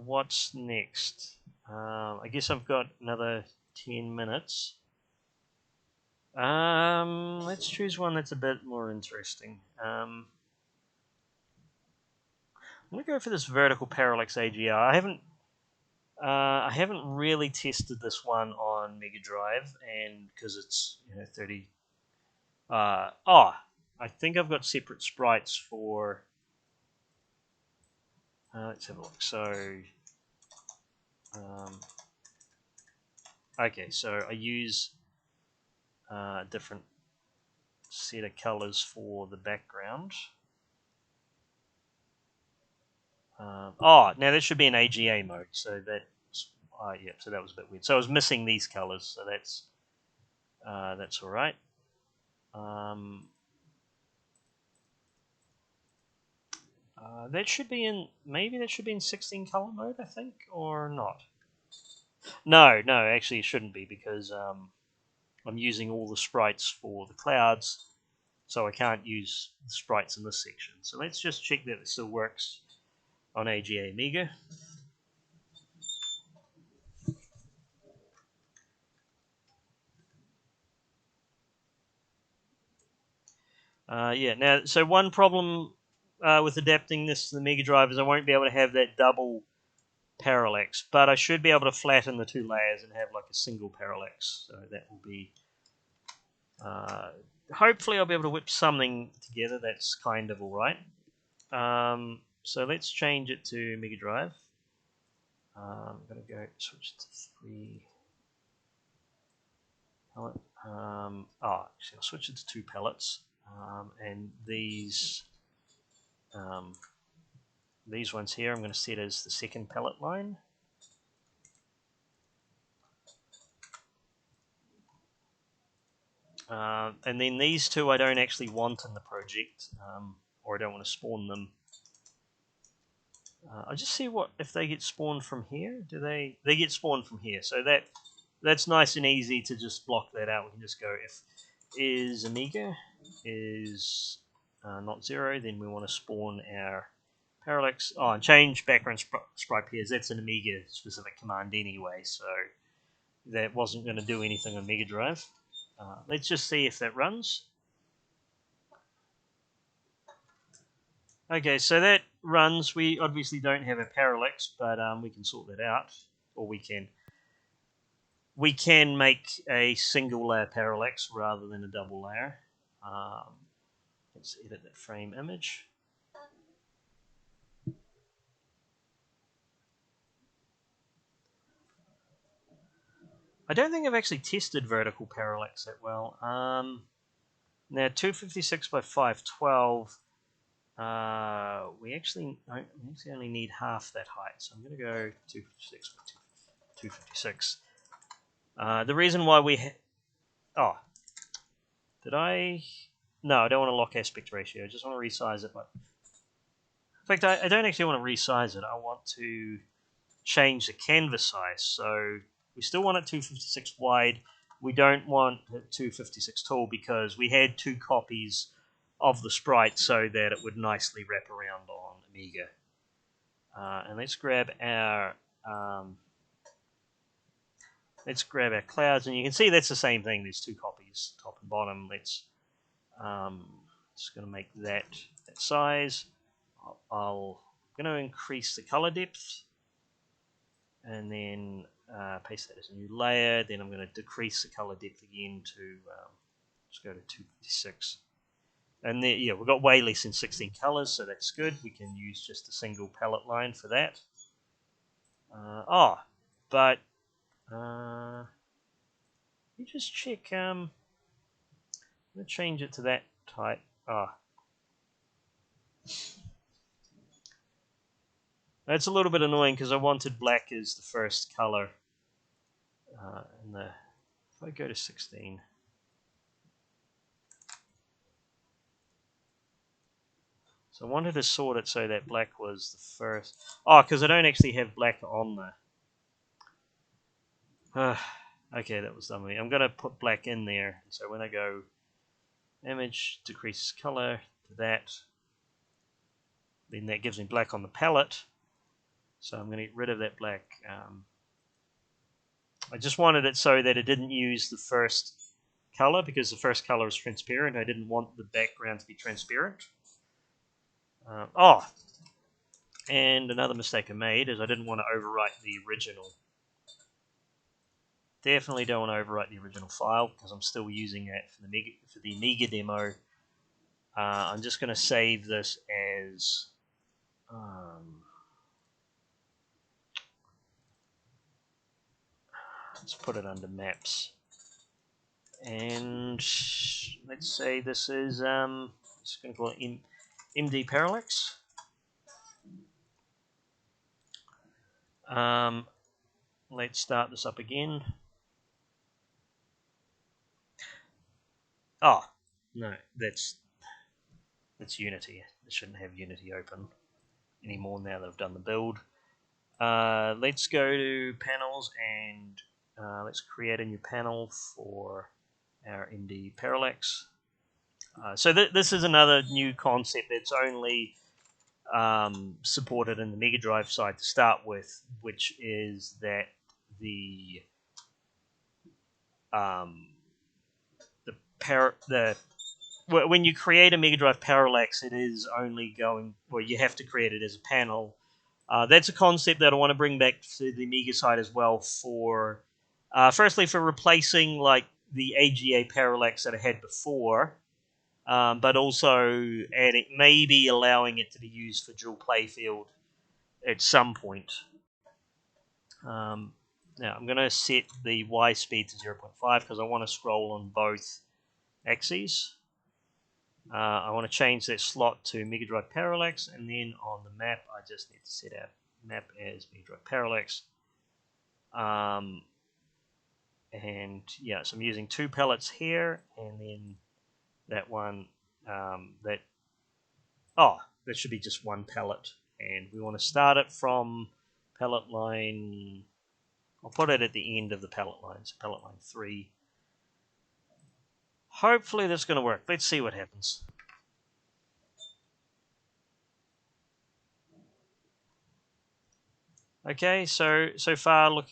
What's next? I guess I've got another 10 minutes. Let's choose one that's a bit more interesting. I'm gonna go for this vertical parallax AGR. I haven't really tested this one on Mega Drive, and because it's 30. I think I've got separate sprites for. Let's have a look. So, okay, so I use a different set of colors for the background. Now that should be in AGA mode. So that's yeah. So that was a bit weird. So I was missing these colors. So that's all right. That should be in maybe that should be in 16 color mode, I think, or not. No, actually it shouldn't be because I'm using all the sprites for the clouds, so I can't use the sprites in this section. So let's just check that it still works on AGA Amiga. Yeah, now, so one problem with adapting this to the Mega Drive is I won't be able to have that double parallax, but I should be able to flatten the two layers and have like a single parallax. So that will be, hopefully I'll be able to whip something together that's kind of alright. So let's change it to Mega Drive. I'm going to go switch to 3 palette. Actually I'll switch it to 2 palettes. And these ones here I'm going to set as the second palette line. And then these two I don't actually want in the project, or I don't want to spawn them. I'll just see what if they get spawned from here. Do they get spawned from here? So that's nice and easy to just block that out. We can just go if is Amiga is not 0, then we want to spawn our parallax. Oh, and change background sprite pairs. That's an Amiga specific command anyway, so that wasn't going to do anything on Mega Drive. Let's just see if that runs. Okay, so that runs. We obviously don't have a parallax, but we can sort that out, or we can make a single layer parallax rather than a double layer. Let's edit that frame image. I don't think I've actually tested vertical parallax that well. Now 256 by 512. We actually only need half that height, so I'm going to go 256 by 256. The reason why we did I? No, I don't want to lock aspect ratio. I just want to resize it. In fact, I don't actually want to resize it. I want to change the canvas size. So we still want it 256 wide. We don't want it 256 tall because we had 2 copies of the sprite so that it would nicely wrap around on Amiga. And let's grab our clouds, and you can see that's the same thing. There's 2 copies, top and bottom. Let's just going to make that size. I'm going to increase the color depth, and then paste that as a new layer. Then I'm going to decrease the color depth again to let's go to 256. And there, yeah, we've got way less than 16 colors, so that's good. We can use just a single palette line for that. But you just check. I'm going to change it to that type. That's a little bit annoying because I wanted black as the first color. If I go to 16. So I wanted to sort it so that black was the first. Because I don't actually have black on there. Okay, that was dumb of me. I'm going to put black in there. So when I go image decreases color to that. Then that gives me black on the palette. So I'm going to get rid of that black. I just wanted it so that it didn't use the first color because the first color is transparent. I didn't want the background to be transparent. And another mistake I made is I didn't want to overwrite the original. Definitely don't want to overwrite the original file because I'm still using that for the Amiga demo. I'm just going to save this as let's put it under maps, and let's say this is just going to call it MD Parallax. Let's start this up again. Oh no, that's Unity. I shouldn't have Unity open anymore now that I've done the build. Let's go to panels and let's create a new panel for our MD Parallax. So this is another new concept that's only supported in the Mega Drive side to start with, which is that when you create a Mega Drive Parallax, it is only going, well, you have to create it as a panel. That's a concept that I want to bring back to the Amiga side as well for, firstly, for replacing like the AGA Parallax that I had before, but also maybe allowing it to be used for dual playfield at some point. Now I'm going to set the Y speed to 0.5 because I want to scroll on both axes. I want to change that slot to Mega Drive Parallax, and then on the map, I just need to set out map as Mega Drive Parallax. And yeah, so I'm using 2 pellets here, and then that one, that should be just 1 pellet. And we want to start it from pellet line, I'll put it at the end of the pellet line, so pellet line 3. Hopefully that's going to work. Let's see what happens. Okay, so far, look.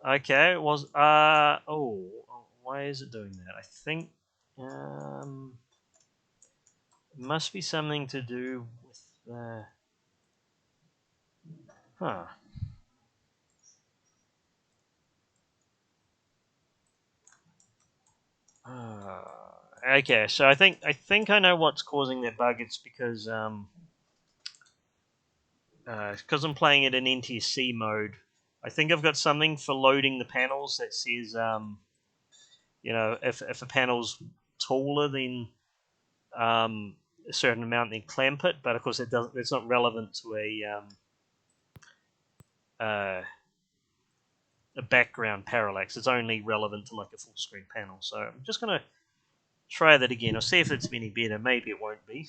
Okay, it was. Why is it doing that? I think it must be something to do with the. Huh. Okay, so I think I know what's causing that bug. It's because I'm playing it in NTSC mode. I think I've got something for loading the panels that says if a panel's taller than a certain amount, then clamp it. But of course, it's not relevant to a background parallax. It's only relevant to like a full screen panel. So I'm just going to try that again. I'll see if it's any better. Maybe it won't be.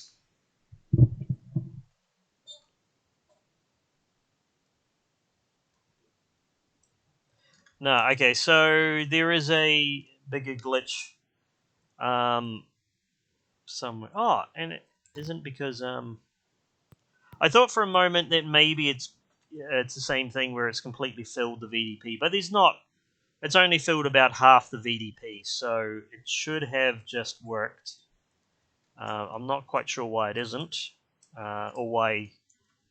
No, okay, so there is a bigger glitch somewhere. Oh, and it isn't because I thought for a moment that maybe it's the same thing where it's completely filled the VDP, but there's not. It's only filled about half the VDP, so it should have just worked. I'm not quite sure why it isn't, or why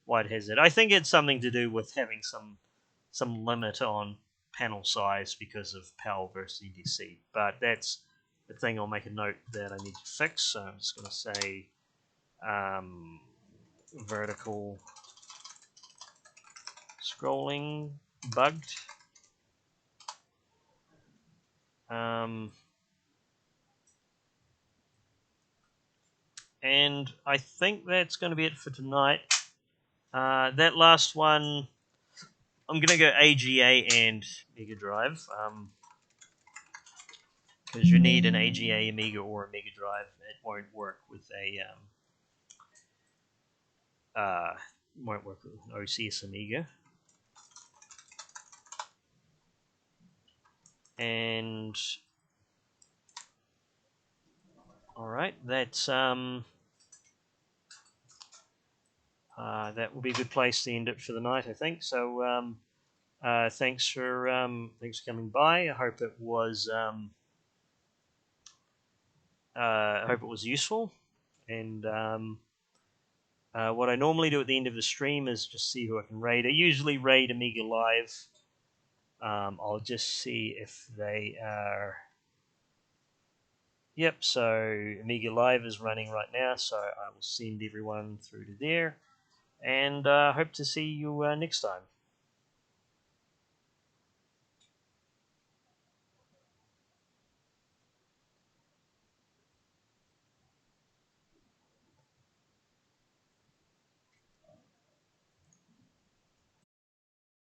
it has it. I think it's something to do with having some limit on panel size because of PAL versus EDC. But that's the thing I'll make a note that I need to fix. So I'm just going to say vertical scrolling bugged. And I think that's going to be it for tonight. That last one, I'm going to go AGA and Mega Drive. Because you need an AGA Amiga or a Mega Drive. It won't work with an OCS Amiga. And All right, that will be a good place to end it for the night, I think. So thanks for coming by. I hope it was useful. And what I normally do at the end of the stream is just see who I can raid. I usually raid Amiga Live. I'll just see if they are. Yep, so Amiga Live is running right now, so I will send everyone through to there. And hope to see you next time.